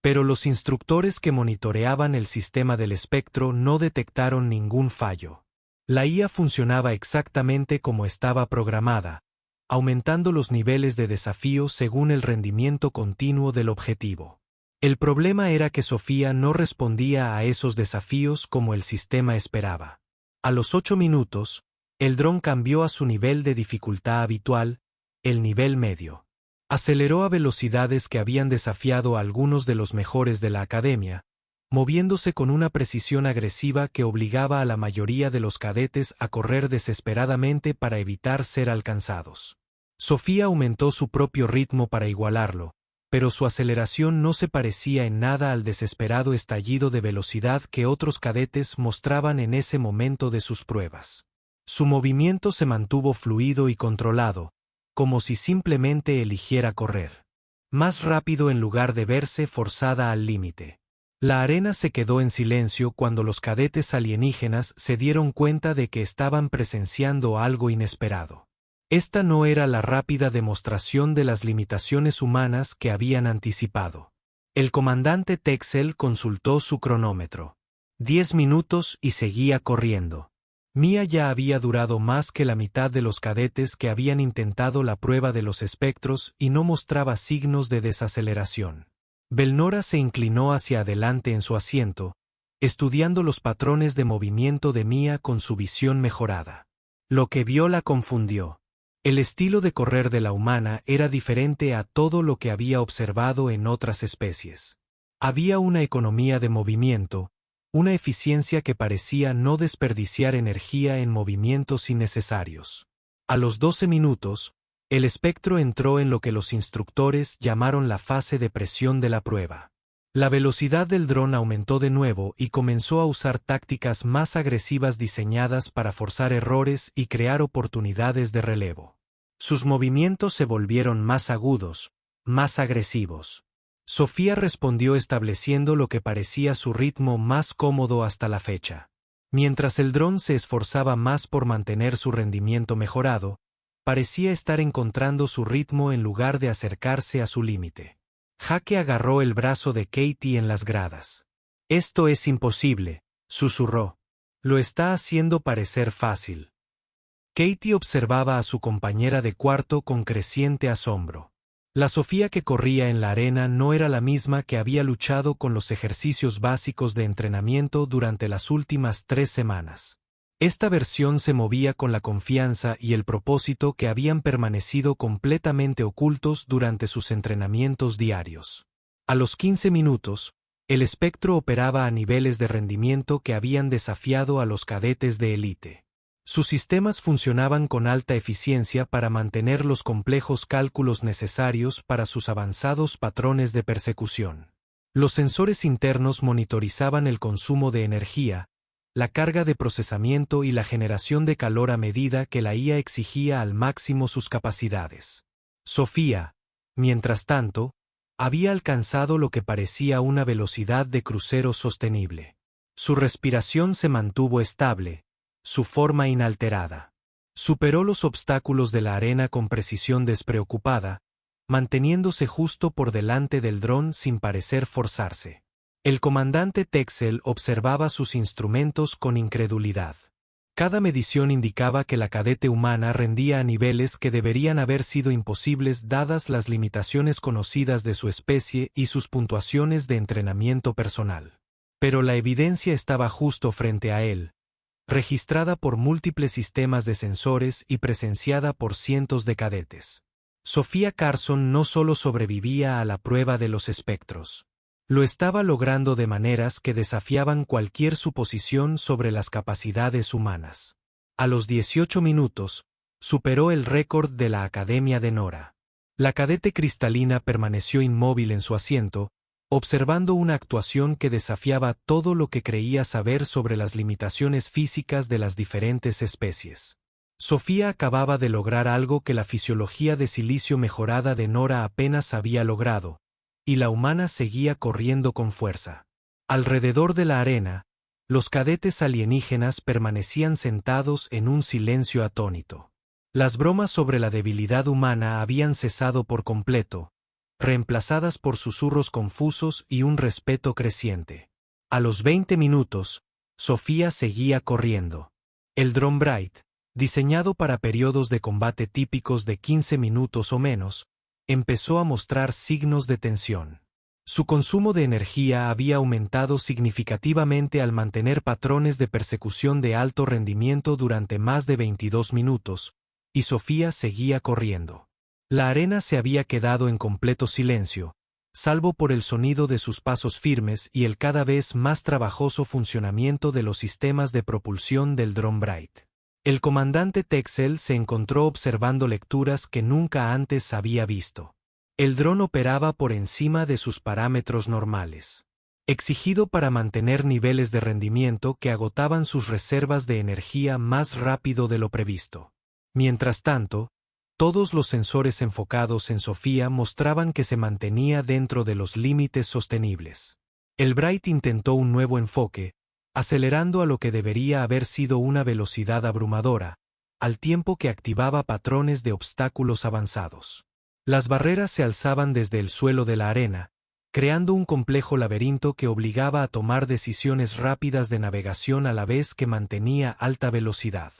Pero los instructores que monitoreaban el sistema del espectro no detectaron ningún fallo. La IA funcionaba exactamente como estaba programada, aumentando los niveles de desafío según el rendimiento continuo del objetivo. El problema era que Sofía no respondía a esos desafíos como el sistema esperaba. A los 8 minutos, el dron cambió a su nivel de dificultad habitual, el nivel medio. Aceleró a velocidades que habían desafiado a algunos de los mejores de la academia, moviéndose con una precisión agresiva que obligaba a la mayoría de los cadetes a correr desesperadamente para evitar ser alcanzados. Sofía aumentó su propio ritmo para igualarlo, pero su aceleración no se parecía en nada al desesperado estallido de velocidad que otros cadetes mostraban en ese momento de sus pruebas. Su movimiento se mantuvo fluido y controlado, como si simplemente eligiera correr más rápido en lugar de verse forzada al límite. La arena se quedó en silencio cuando los cadetes alienígenas se dieron cuenta de que estaban presenciando algo inesperado. Esta no era la rápida demostración de las limitaciones humanas que habían anticipado. El comandante Texel consultó su cronómetro. 10 minutos y seguía corriendo. Mia ya había durado más que la mitad de los cadetes que habían intentado la prueba de los espectros y no mostraba signos de desaceleración. Belnora se inclinó hacia adelante en su asiento, estudiando los patrones de movimiento de Mia con su visión mejorada. Lo que vio la confundió. El estilo de correr de la humana era diferente a todo lo que había observado en otras especies. Había una economía de movimiento, una eficiencia que parecía no desperdiciar energía en movimientos innecesarios. A los 12 minutos, el espectro entró en lo que los instructores llamaron la fase de presión de la prueba. La velocidad del dron aumentó de nuevo y comenzó a usar tácticas más agresivas diseñadas para forzar errores y crear oportunidades de relevo. Sus movimientos se volvieron más agudos, más agresivos. Sofía respondió estableciendo lo que parecía su ritmo más cómodo hasta la fecha. Mientras el dron se esforzaba más por mantener su rendimiento mejorado, parecía estar encontrando su ritmo en lugar de acercarse a su límite. Jaque agarró el brazo de Katie en las gradas. «Esto es imposible», susurró. «Lo está haciendo parecer fácil». Katie observaba a su compañera de cuarto con creciente asombro. La Sofía que corría en la arena no era la misma que había luchado con los ejercicios básicos de entrenamiento durante las últimas 3 semanas. Esta versión se movía con la confianza y el propósito que habían permanecido completamente ocultos durante sus entrenamientos diarios. A los 15 minutos, el espectro operaba a niveles de rendimiento que habían desafiado a los cadetes de élite. Sus sistemas funcionaban con alta eficiencia para mantener los complejos cálculos necesarios para sus avanzados patrones de persecución. Los sensores internos monitorizaban el consumo de energía, la carga de procesamiento y la generación de calor a medida que la IA exigía al máximo sus capacidades. Sofía, mientras tanto, había alcanzado lo que parecía una velocidad de crucero sostenible. Su respiración se mantuvo estable, su forma inalterada. Superó los obstáculos de la arena con precisión despreocupada, manteniéndose justo por delante del dron sin parecer forzarse. El comandante Texel observaba sus instrumentos con incredulidad. Cada medición indicaba que la cadete humana rendía a niveles que deberían haber sido imposibles dadas las limitaciones conocidas de su especie y sus puntuaciones de entrenamiento personal. Pero la evidencia estaba justo frente a él, registrada por múltiples sistemas de sensores y presenciada por cientos de cadetes. Sofía Carson no solo sobrevivía a la prueba de los espectros. Lo estaba logrando de maneras que desafiaban cualquier suposición sobre las capacidades humanas. A los 18 minutos, superó el récord de la Academia de Nora. La cadete cristalina permaneció inmóvil en su asiento, observando una actuación que desafiaba todo lo que creía saber sobre las limitaciones físicas de las diferentes especies. Sofía acababa de lograr algo que la fisiología de silicio mejorada de Nora apenas había logrado: y la humana seguía corriendo con fuerza. Alrededor de la arena, los cadetes alienígenas permanecían sentados en un silencio atónito. Las bromas sobre la debilidad humana habían cesado por completo, reemplazadas por susurros confusos y un respeto creciente. A los 20 minutos, Sofía seguía corriendo. El Drone Bright, diseñado para periodos de combate típicos de 15 minutos o menos, empezó a mostrar signos de tensión. Su consumo de energía había aumentado significativamente al mantener patrones de persecución de alto rendimiento durante más de 22 minutos, y Sofía seguía corriendo. La arena se había quedado en completo silencio, salvo por el sonido de sus pasos firmes y el cada vez más trabajoso funcionamiento de los sistemas de propulsión del Drone Bright. El comandante Texel se encontró observando lecturas que nunca antes había visto. El dron operaba por encima de sus parámetros normales, exigido para mantener niveles de rendimiento que agotaban sus reservas de energía más rápido de lo previsto. Mientras tanto, todos los sensores enfocados en Sofía mostraban que se mantenía dentro de los límites sostenibles. El Bright intentó un nuevo enfoque, acelerando a lo que debería haber sido una velocidad abrumadora, al tiempo que activaba patrones de obstáculos avanzados. Las barreras se alzaban desde el suelo de la arena, creando un complejo laberinto que obligaba a tomar decisiones rápidas de navegación a la vez que mantenía alta velocidad.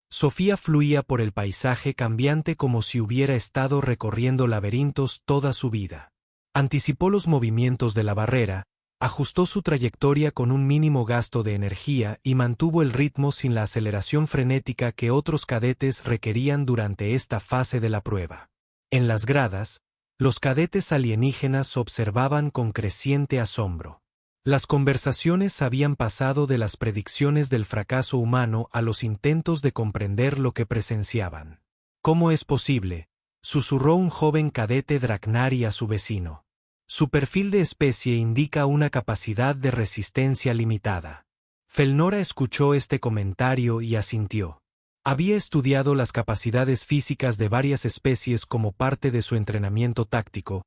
Sofía fluía por el paisaje cambiante como si hubiera estado recorriendo laberintos toda su vida. Anticipó los movimientos de la barrera, ajustó su trayectoria con un mínimo gasto de energía y mantuvo el ritmo sin la aceleración frenética que otros cadetes requerían durante esta fase de la prueba. En las gradas, los cadetes alienígenas observaban con creciente asombro. Las conversaciones habían pasado de las predicciones del fracaso humano a los intentos de comprender lo que presenciaban. ¿Cómo es posible?, susurró un joven cadete Draknari a su vecino. Su perfil de especie indica una capacidad de resistencia limitada. Felnora escuchó este comentario y asintió. Había estudiado las capacidades físicas de varias especies como parte de su entrenamiento táctico,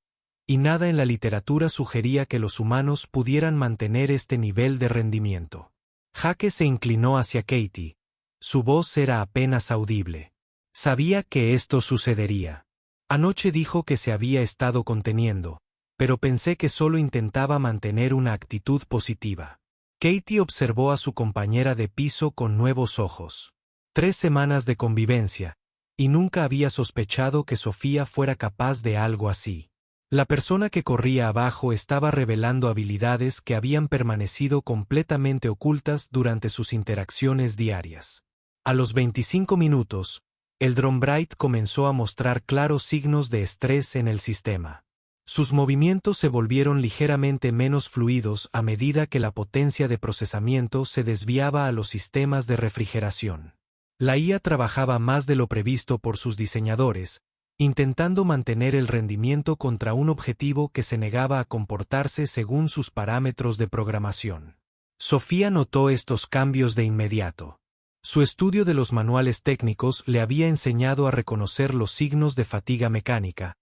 y nada en la literatura sugería que los humanos pudieran mantener este nivel de rendimiento. Jake se inclinó hacia Katie. Su voz era apenas audible. Sabía que esto sucedería. Anoche dijo que se había estado conteniendo, pero pensé que solo intentaba mantener una actitud positiva. Katie observó a su compañera de piso con nuevos ojos. 3 semanas de convivencia, y nunca había sospechado que Sofía fuera capaz de algo así. La persona que corría abajo estaba revelando habilidades que habían permanecido completamente ocultas durante sus interacciones diarias. A los 25 minutos, el Drone Bright comenzó a mostrar claros signos de estrés en el sistema. Sus movimientos se volvieron ligeramente menos fluidos a medida que la potencia de procesamiento se desviaba a los sistemas de refrigeración. La IA trabajaba más de lo previsto por sus diseñadores, intentando mantener el rendimiento contra un objetivo que se negaba a comportarse según sus parámetros de programación. Sofía notó estos cambios de inmediato. Su estudio de los manuales técnicos le había enseñado a reconocer los signos de fatiga mecánica,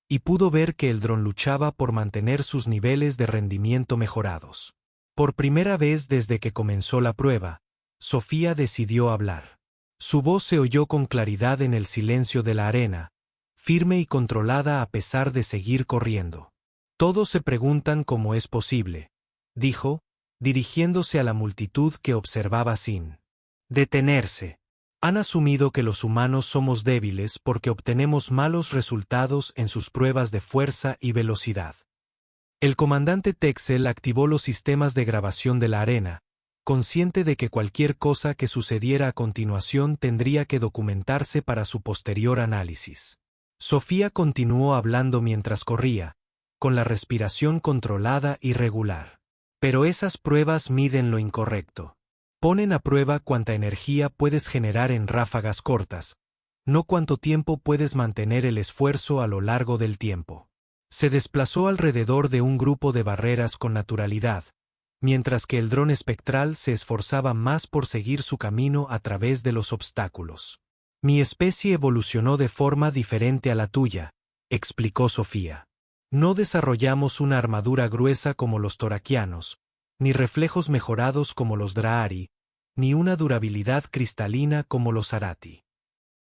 y pudo ver que el dron luchaba por mantener sus niveles de rendimiento mejorados. Por primera vez desde que comenzó la prueba, Sofía decidió hablar. Su voz se oyó con claridad en el silencio de la arena, firme y controlada a pesar de seguir corriendo. Todos se preguntan cómo es posible, dijo, dirigiéndose a la multitud que observaba sin detenerse. Han asumido que los humanos somos débiles porque obtenemos malos resultados en sus pruebas de fuerza y velocidad. El comandante Texel activó los sistemas de grabación de la arena, consciente de que cualquier cosa que sucediera a continuación tendría que documentarse para su posterior análisis. Sofía continuó hablando mientras corría, con la respiración controlada y regular. Pero esas pruebas miden lo incorrecto. Ponen a prueba cuánta energía puedes generar en ráfagas cortas, no cuánto tiempo puedes mantener el esfuerzo a lo largo del tiempo. Se desplazó alrededor de un grupo de barreras con naturalidad, mientras que el dron espectral se esforzaba más por seguir su camino a través de los obstáculos. Mi especie evolucionó de forma diferente a la tuya, explicó Sofía. No desarrollamos una armadura gruesa como los toraquianos, ni reflejos mejorados como los Drahari, ni una durabilidad cristalina como los Arathi.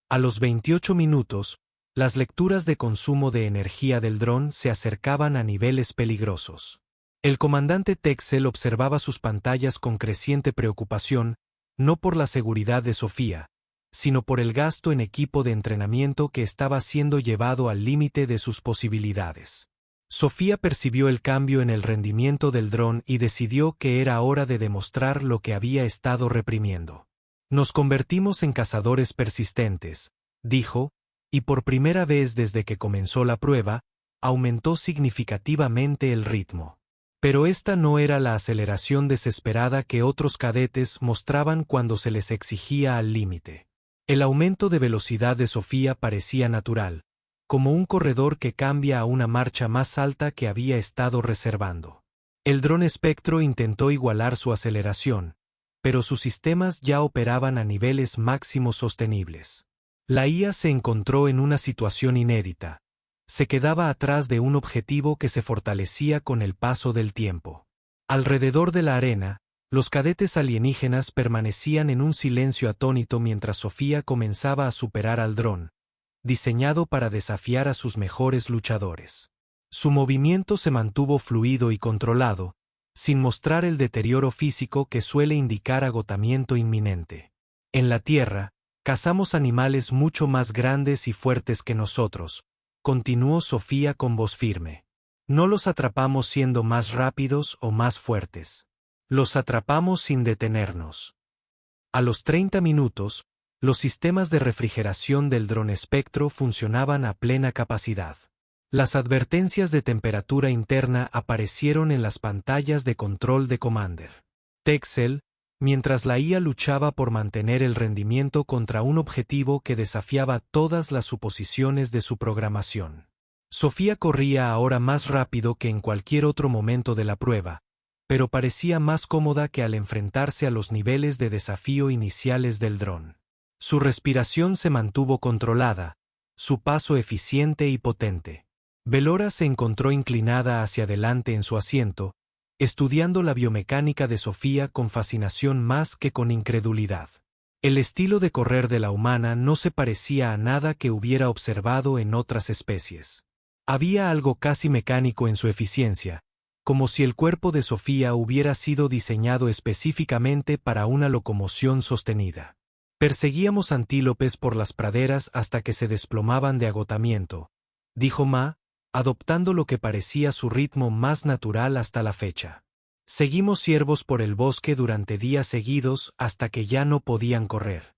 A los 28 minutos, las lecturas de consumo de energía del dron se acercaban a niveles peligrosos. El comandante Texel observaba sus pantallas con creciente preocupación, no por la seguridad de Sofía, sino por el gasto en equipo de entrenamiento que estaba siendo llevado al límite de sus posibilidades. Sofía percibió el cambio en el rendimiento del dron y decidió que era hora de demostrar lo que había estado reprimiendo. Nos convertimos en cazadores persistentes, dijo, y por primera vez desde que comenzó la prueba, aumentó significativamente el ritmo. Pero esta no era la aceleración desesperada que otros cadetes mostraban cuando se les exigía al límite. El aumento de velocidad de Sofía parecía natural, como un corredor que cambia a una marcha más alta que había estado reservando. El dron Espectro intentó igualar su aceleración, pero sus sistemas ya operaban a niveles máximos sostenibles. La IA se encontró en una situación inédita. Se quedaba atrás de un objetivo que se fortalecía con el paso del tiempo. Alrededor de la arena, los cadetes alienígenas permanecían en un silencio atónito mientras Sofía comenzaba a superar al dron, diseñado para desafiar a sus mejores luchadores. Su movimiento se mantuvo fluido y controlado, sin mostrar el deterioro físico que suele indicar agotamiento inminente. En la Tierra, cazamos animales mucho más grandes y fuertes que nosotros, continuó Sofía con voz firme. No los atrapamos siendo más rápidos o más fuertes. Los atrapamos sin detenernos. A los 30 minutos, los sistemas de refrigeración del dron Espectro funcionaban a plena capacidad. Las advertencias de temperatura interna aparecieron en las pantallas de control de Commander Texel, mientras la IA luchaba por mantener el rendimiento contra un objetivo que desafiaba todas las suposiciones de su programación. Sofía corría ahora más rápido que en cualquier otro momento de la prueba, pero parecía más cómoda que al enfrentarse a los niveles de desafío iniciales del dron. Su respiración se mantuvo controlada, su paso eficiente y potente. Bellora se encontró inclinada hacia adelante en su asiento, estudiando la biomecánica de Sofía con fascinación más que con incredulidad. El estilo de correr de la humana no se parecía a nada que hubiera observado en otras especies. Había algo casi mecánico en su eficiencia, como si el cuerpo de Sofía hubiera sido diseñado específicamente para una locomoción sostenida. Perseguíamos antílopes por las praderas hasta que se desplomaban de agotamiento, dijo Ma, adoptando lo que parecía su ritmo más natural hasta la fecha. Seguimos ciervos por el bosque durante días seguidos hasta que ya no podían correr.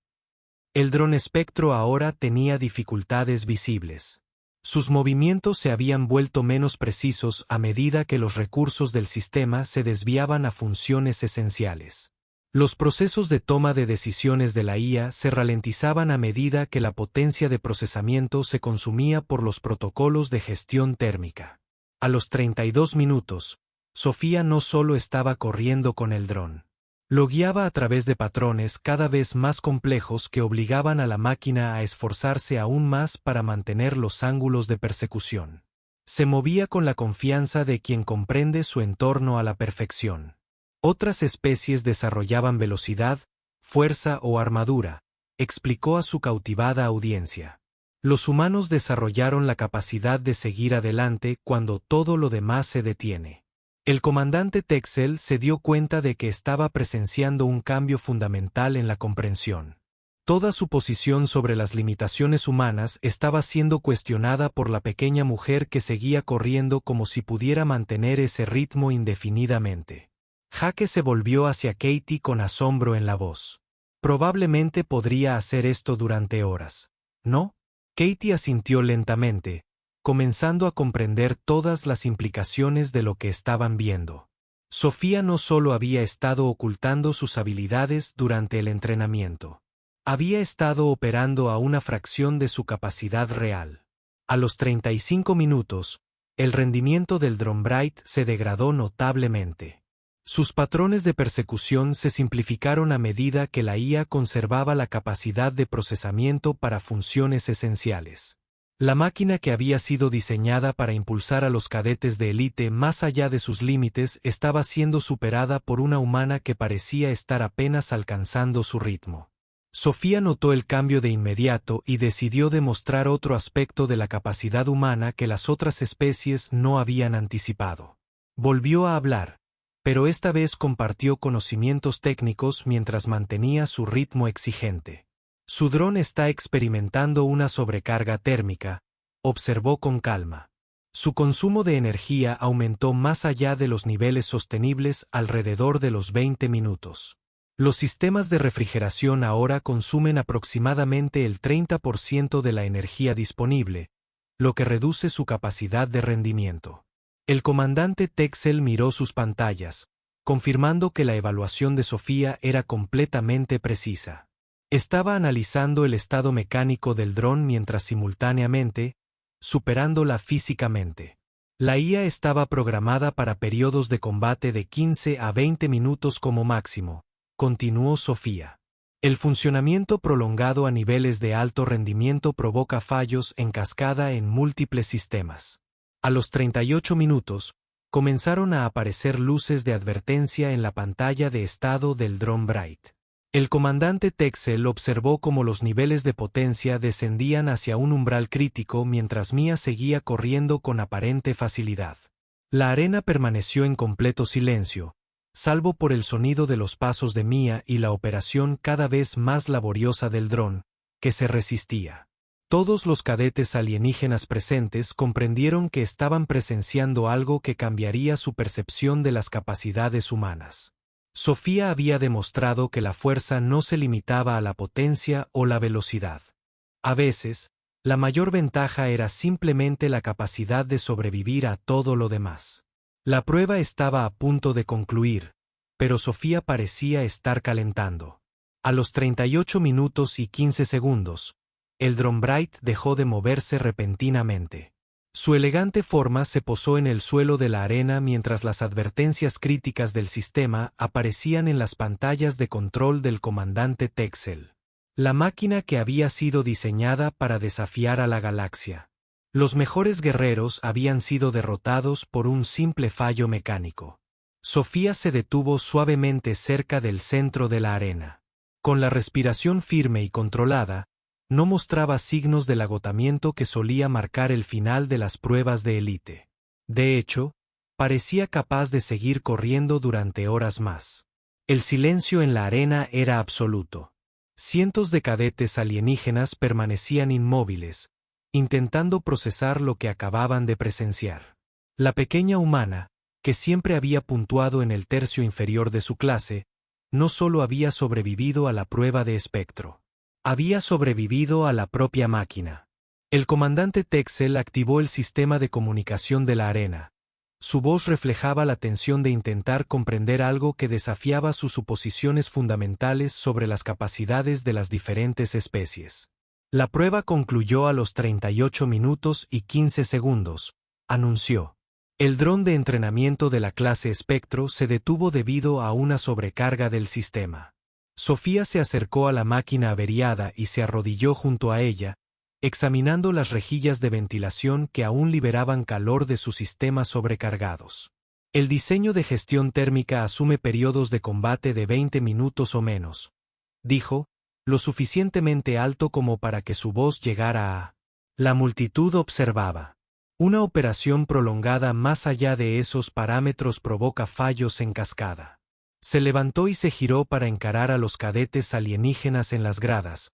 El dron Espectro ahora tenía dificultades visibles. Sus movimientos se habían vuelto menos precisos a medida que los recursos del sistema se desviaban a funciones esenciales. Los procesos de toma de decisiones de la IA se ralentizaban a medida que la potencia de procesamiento se consumía por los protocolos de gestión térmica. A los 32 minutos, Sofía no solo estaba corriendo con el dron. Lo guiaba a través de patrones cada vez más complejos que obligaban a la máquina a esforzarse aún más para mantener los ángulos de persecución. Se movía con la confianza de quien comprende su entorno a la perfección. Otras especies desarrollaban velocidad, fuerza o armadura, explicó a su cautivada audiencia. Los humanos desarrollaron la capacidad de seguir adelante cuando todo lo demás se detiene. El comandante Texel se dio cuenta de que estaba presenciando un cambio fundamental en la comprensión. Toda su posición sobre las limitaciones humanas estaba siendo cuestionada por la pequeña mujer que seguía corriendo como si pudiera mantener ese ritmo indefinidamente. Jake se volvió hacia Katie con asombro en la voz. Probablemente podría hacer esto durante horas, ¿no? Katie asintió lentamente, comenzando a comprender todas las implicaciones de lo que estaban viendo. Sofía no solo había estado ocultando sus habilidades durante el entrenamiento. Había estado operando a una fracción de su capacidad real. A los 35 minutos, el rendimiento del Drone Bright se degradó notablemente. Sus patrones de persecución se simplificaron a medida que la IA conservaba la capacidad de procesamiento para funciones esenciales. La máquina que había sido diseñada para impulsar a los cadetes de élite más allá de sus límites estaba siendo superada por una humana que parecía estar apenas alcanzando su ritmo. Sofía notó el cambio de inmediato y decidió demostrar otro aspecto de la capacidad humana que las otras especies no habían anticipado. Volvió a hablar, pero esta vez compartió conocimientos técnicos mientras mantenía su ritmo exigente. Su dron está experimentando una sobrecarga térmica, observó con calma. Su consumo de energía aumentó más allá de los niveles sostenibles alrededor de los 20 minutos. Los sistemas de refrigeración ahora consumen aproximadamente el 30% de la energía disponible, lo que reduce su capacidad de rendimiento. El comandante Texel miró sus pantallas, confirmando que la evaluación de Sofía era completamente precisa. Estaba analizando el estado mecánico del dron mientras simultáneamente, superándola físicamente. La IA estaba programada para periodos de combate de 15 a 20 minutos como máximo, continuó Sofía. El funcionamiento prolongado a niveles de alto rendimiento provoca fallos en cascada en múltiples sistemas. A los 38 minutos, comenzaron a aparecer luces de advertencia en la pantalla de estado del dron Bright. El comandante Texel observó cómo los niveles de potencia descendían hacia un umbral crítico mientras Mia seguía corriendo con aparente facilidad. La arena permaneció en completo silencio, salvo por el sonido de los pasos de Mia y la operación cada vez más laboriosa del dron, que se resistía. Todos los cadetes alienígenas presentes comprendieron que estaban presenciando algo que cambiaría su percepción de las capacidades humanas. Sofía había demostrado que la fuerza no se limitaba a la potencia o la velocidad. A veces, la mayor ventaja era simplemente la capacidad de sobrevivir a todo lo demás. La prueba estaba a punto de concluir, pero Sofía parecía estar calentando. A los 38 minutos y 15 segundos, el dron Bright dejó de moverse repentinamente. Su elegante forma se posó en el suelo de la arena mientras las advertencias críticas del sistema aparecían en las pantallas de control del comandante Texel. La máquina que había sido diseñada para desafiar a la galaxia. Los mejores guerreros habían sido derrotados por un simple fallo mecánico. Sofía se detuvo suavemente cerca del centro de la arena. Con la respiración firme y controlada, no mostraba signos del agotamiento que solía marcar el final de las pruebas de élite. De hecho, parecía capaz de seguir corriendo durante horas más. El silencio en la arena era absoluto. Cientos de cadetes alienígenas permanecían inmóviles, intentando procesar lo que acababan de presenciar. La pequeña humana, que siempre había puntuado en el tercio inferior de su clase, no solo había sobrevivido a la prueba de espectro. Había sobrevivido a la propia máquina. El comandante Texel activó el sistema de comunicación de la arena. Su voz reflejaba la tensión de intentar comprender algo que desafiaba sus suposiciones fundamentales sobre las capacidades de las diferentes especies. La prueba concluyó a los 38 minutos y 15 segundos, anunció. El dron de entrenamiento de la clase Espectro se detuvo debido a una sobrecarga del sistema. Sofía se acercó a la máquina averiada y se arrodilló junto a ella, examinando las rejillas de ventilación que aún liberaban calor de sus sistemas sobrecargados. El diseño de gestión térmica asume periodos de combate de 20 minutos o menos, dijo, lo suficientemente alto como para que su voz llegara a... La multitud observaba. Una operación prolongada más allá de esos parámetros provoca fallos en cascada. Se levantó y se giró para encarar a los cadetes alienígenas en las gradas,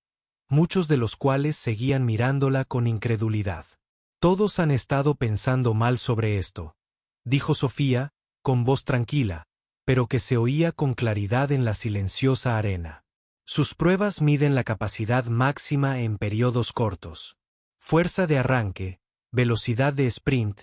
muchos de los cuales seguían mirándola con incredulidad. Todos han estado pensando mal sobre esto, dijo Sofía, con voz tranquila, pero que se oía con claridad en la silenciosa arena. Sus pruebas miden la capacidad máxima en periodos cortos. Fuerza de arranque, velocidad de sprint,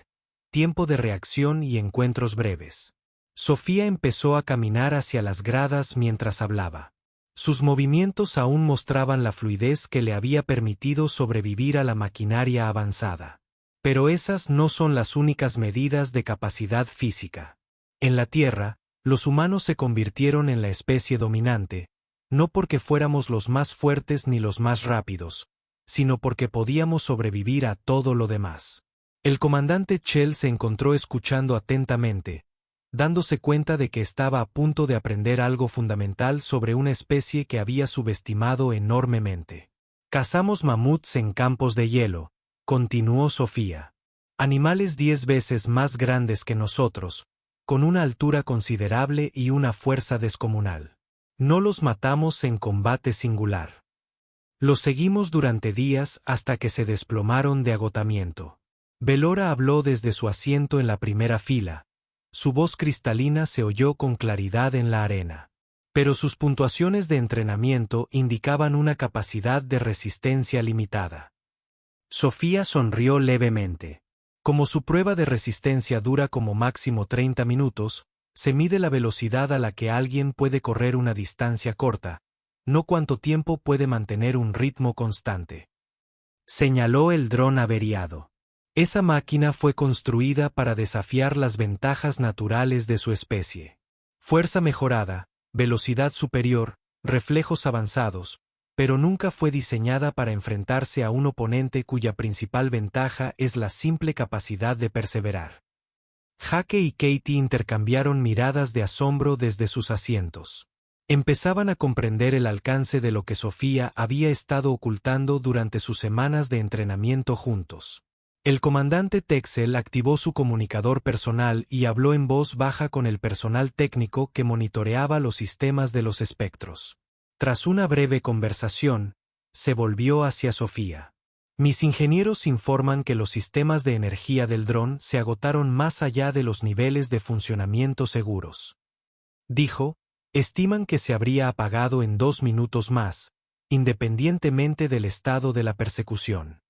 tiempo de reacción y encuentros breves. Sofía empezó a caminar hacia las gradas mientras hablaba. Sus movimientos aún mostraban la fluidez que le había permitido sobrevivir a la maquinaria avanzada. Pero esas no son las únicas medidas de capacidad física. En la Tierra, los humanos se convirtieron en la especie dominante, no porque fuéramos los más fuertes ni los más rápidos, sino porque podíamos sobrevivir a todo lo demás. El comandante Chell se encontró escuchando atentamente, dándose cuenta de que estaba a punto de aprender algo fundamental sobre una especie que había subestimado enormemente. Cazamos mamuts en campos de hielo, continuó Sofía. Animales 10 veces más grandes que nosotros, con una altura considerable y una fuerza descomunal. No los matamos en combate singular. Los seguimos durante días hasta que se desplomaron de agotamiento. Belora habló desde su asiento en la primera fila. Su voz cristalina se oyó con claridad en la arena. Pero sus puntuaciones de entrenamiento indicaban una capacidad de resistencia limitada. Sofía sonrió levemente. Como su prueba de resistencia dura como máximo 30 minutos, se mide la velocidad a la que alguien puede correr una distancia corta, no cuánto tiempo puede mantener un ritmo constante. Señaló el dron averiado. Esa máquina fue construida para desafiar las ventajas naturales de su especie. Fuerza mejorada, velocidad superior, reflejos avanzados, pero nunca fue diseñada para enfrentarse a un oponente cuya principal ventaja es la simple capacidad de perseverar. Jake y Katie intercambiaron miradas de asombro desde sus asientos. Empezaban a comprender el alcance de lo que Sofía había estado ocultando durante sus semanas de entrenamiento juntos. El comandante Texel activó su comunicador personal y habló en voz baja con el personal técnico que monitoreaba los sistemas de los espectros. Tras una breve conversación, se volvió hacia Sofía. Mis ingenieros informan que los sistemas de energía del dron se agotaron más allá de los niveles de funcionamiento seguros. Dijo, estiman que se habría apagado en 2 minutos más, independientemente del estado de la persecución.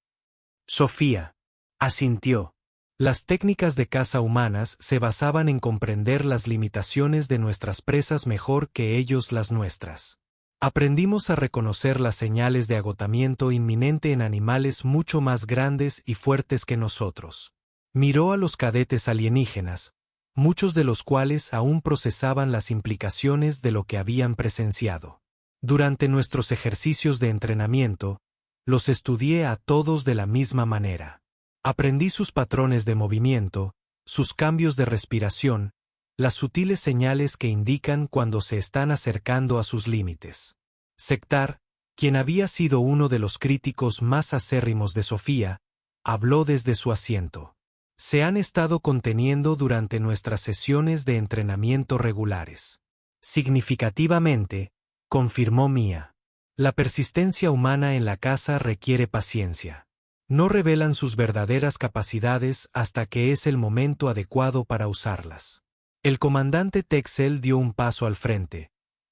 Sofía asintió. Las técnicas de caza humanas se basaban en comprender las limitaciones de nuestras presas mejor que ellos las nuestras. Aprendimos a reconocer las señales de agotamiento inminente en animales mucho más grandes y fuertes que nosotros. Miró a los cadetes alienígenas, muchos de los cuales aún procesaban las implicaciones de lo que habían presenciado. Durante nuestros ejercicios de entrenamiento, los estudié a todos de la misma manera. Aprendí sus patrones de movimiento, sus cambios de respiración, las sutiles señales que indican cuando se están acercando a sus límites. Sektar, quien había sido uno de los críticos más acérrimos de Sofía, habló desde su asiento. Se han estado conteniendo durante nuestras sesiones de entrenamiento regulares. Significativamente, confirmó Mia. La persistencia humana en la caza requiere paciencia. No revelan sus verdaderas capacidades hasta que es el momento adecuado para usarlas. El comandante Texel dio un paso al frente.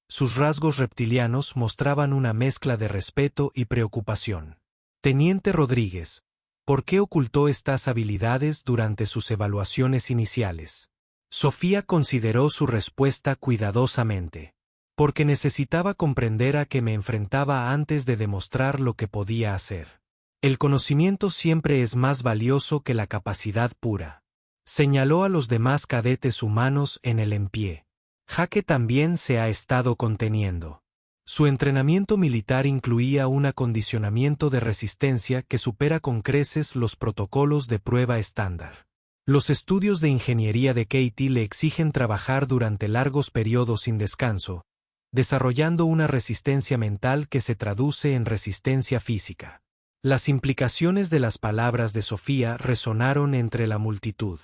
Sus rasgos reptilianos mostraban una mezcla de respeto y preocupación. Teniente Rodríguez, ¿por qué ocultó estas habilidades durante sus evaluaciones iniciales? Sofía consideró su respuesta cuidadosamente. Porque necesitaba comprender a qué me enfrentaba antes de demostrar lo que podía hacer. El conocimiento siempre es más valioso que la capacidad pura. Señaló a los demás cadetes humanos en el en pie. Jake también se ha estado conteniendo. Su entrenamiento militar incluía un acondicionamiento de resistencia que supera con creces los protocolos de prueba estándar. Los estudios de ingeniería de Katie le exigen trabajar durante largos periodos sin descanso, desarrollando una resistencia mental que se traduce en resistencia física. Las implicaciones de las palabras de Sofía resonaron entre la multitud.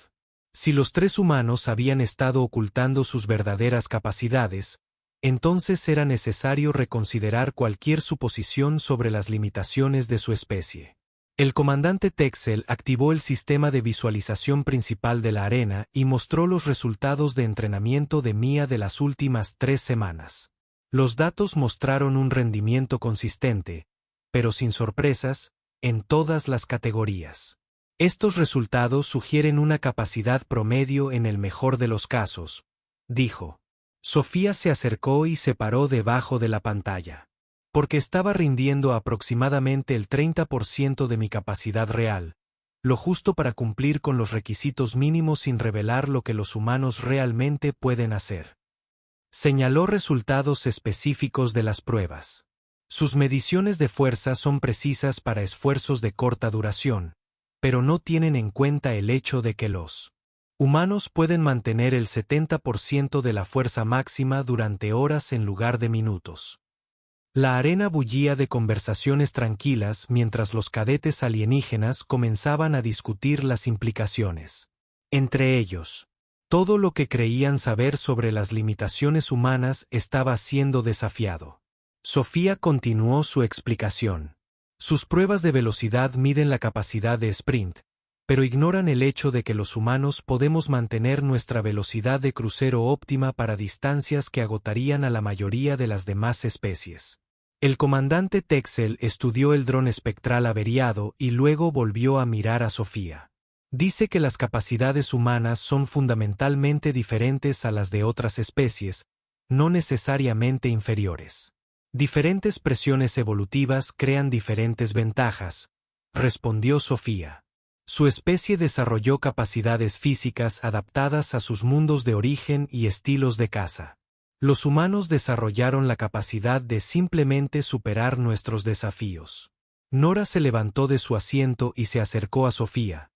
Si los 3 humanos habían estado ocultando sus verdaderas capacidades, entonces era necesario reconsiderar cualquier suposición sobre las limitaciones de su especie. El comandante Texel activó el sistema de visualización principal de la arena y mostró los resultados de entrenamiento de Mia de las últimas 3 semanas. Los datos mostraron un rendimiento consistente, pero sin sorpresas, en todas las categorías. Estos resultados sugieren una capacidad promedio en el mejor de los casos, dijo. Sofía se acercó y se paró debajo de la pantalla. Porque estaba rindiendo aproximadamente el 30% de mi capacidad real, lo justo para cumplir con los requisitos mínimos sin revelar lo que los humanos realmente pueden hacer. Señaló resultados específicos de las pruebas. Sus mediciones de fuerza son precisas para esfuerzos de corta duración, pero no tienen en cuenta el hecho de que los humanos pueden mantener el 70% de la fuerza máxima durante horas en lugar de minutos. La arena bullía de conversaciones tranquilas mientras los cadetes alienígenas comenzaban a discutir las implicaciones. Entre ellos, todo lo que creían saber sobre las limitaciones humanas estaba siendo desafiado. Sofía continuó su explicación. Sus pruebas de velocidad miden la capacidad de sprint, pero ignoran el hecho de que los humanos podemos mantener nuestra velocidad de crucero óptima para distancias que agotarían a la mayoría de las demás especies. El comandante Texel estudió el dron espectral averiado y luego volvió a mirar a Sofía. Dice que las capacidades humanas son fundamentalmente diferentes a las de otras especies, no necesariamente inferiores. Diferentes presiones evolutivas crean diferentes ventajas, respondió Sofía. Su especie desarrolló capacidades físicas adaptadas a sus mundos de origen y estilos de caza. Los humanos desarrollaron la capacidad de simplemente superar nuestros desafíos. Nora se levantó de su asiento y se acercó a Sofía.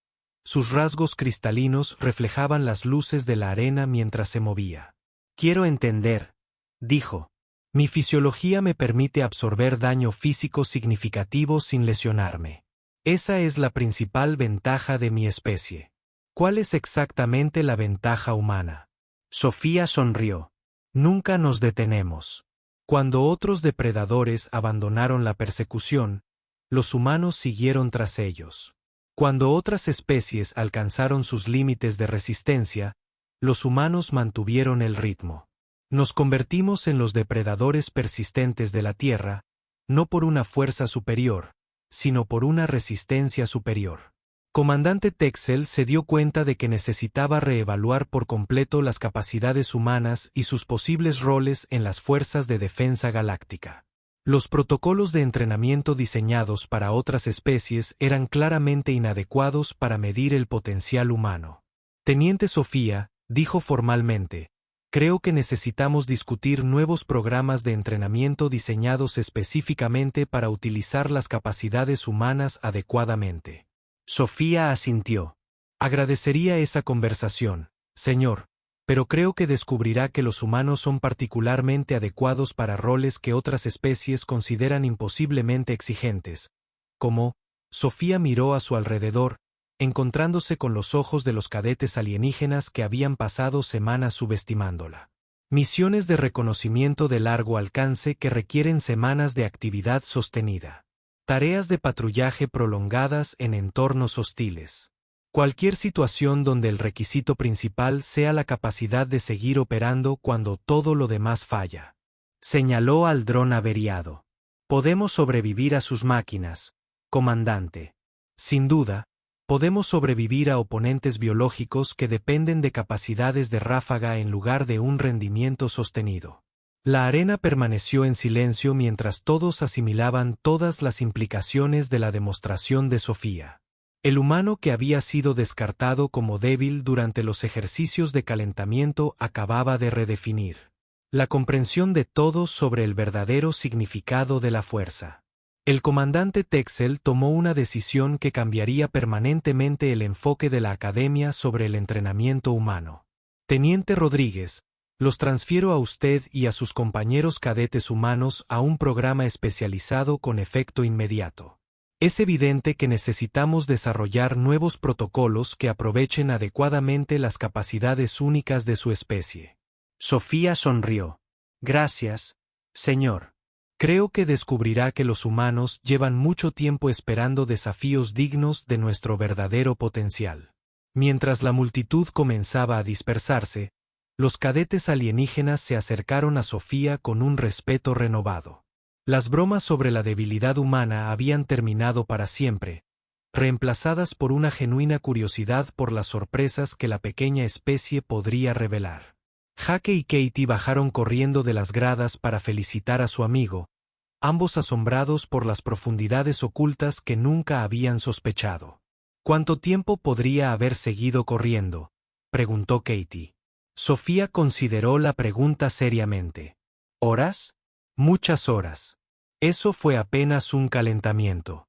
Sus rasgos cristalinos reflejaban las luces de la arena mientras se movía. Quiero entender, dijo. Mi fisiología me permite absorber daño físico significativo sin lesionarme. Esa es la principal ventaja de mi especie. ¿Cuál es exactamente la ventaja humana? Sofía sonrió. Nunca nos detenemos. Cuando otros depredadores abandonaron la persecución, los humanos siguieron tras ellos. Cuando otras especies alcanzaron sus límites de resistencia, los humanos mantuvieron el ritmo. Nos convertimos en los depredadores persistentes de la Tierra, no por una fuerza superior, sino por una resistencia superior. Comandante Texel se dio cuenta de que necesitaba reevaluar por completo las capacidades humanas y sus posibles roles en las fuerzas de defensa galáctica. Los protocolos de entrenamiento diseñados para otras especies eran claramente inadecuados para medir el potencial humano. Teniente Sofía, dijo formalmente, creo que necesitamos discutir nuevos programas de entrenamiento diseñados específicamente para utilizar las capacidades humanas adecuadamente. Sofía asintió. Agradecería esa conversación, señor, pero creo que descubrirá que los humanos son particularmente adecuados para roles que otras especies consideran imposiblemente exigentes, como, Sofía miró a su alrededor, encontrándose con los ojos de los cadetes alienígenas que habían pasado semanas subestimándola. Misiones de reconocimiento de largo alcance que requieren semanas de actividad sostenida. Tareas de patrullaje prolongadas en entornos hostiles. Cualquier situación donde el requisito principal sea la capacidad de seguir operando cuando todo lo demás falla. Señaló al dron averiado. Podemos sobrevivir a sus máquinas, comandante. Sin duda, podemos sobrevivir a oponentes biológicos que dependen de capacidades de ráfaga en lugar de un rendimiento sostenido. La arena permaneció en silencio mientras todos asimilaban todas las implicaciones de la demostración de Sofía. El humano que había sido descartado como débil durante los ejercicios de calentamiento acababa de redefinir la comprensión de todos sobre el verdadero significado de la fuerza. El comandante Texel tomó una decisión que cambiaría permanentemente el enfoque de la Academia sobre el entrenamiento humano. Teniente Rodríguez, los transfiero a usted y a sus compañeros cadetes humanos a un programa especializado con efecto inmediato. Es evidente que necesitamos desarrollar nuevos protocolos que aprovechen adecuadamente las capacidades únicas de su especie. Sofía sonrió. Gracias, señor. Creo que descubrirá que los humanos llevan mucho tiempo esperando desafíos dignos de nuestro verdadero potencial. Mientras la multitud comenzaba a dispersarse, los cadetes alienígenas se acercaron a Sofía con un respeto renovado. Las bromas sobre la debilidad humana habían terminado para siempre, reemplazadas por una genuina curiosidad por las sorpresas que la pequeña especie podría revelar. Jake y Katie bajaron corriendo de las gradas para felicitar a su amigo, ambos asombrados por las profundidades ocultas que nunca habían sospechado. ¿Cuánto tiempo podría haber seguido corriendo?, preguntó Katie. Sofía consideró la pregunta seriamente. ¿Horas? Muchas horas. Eso fue apenas un calentamiento.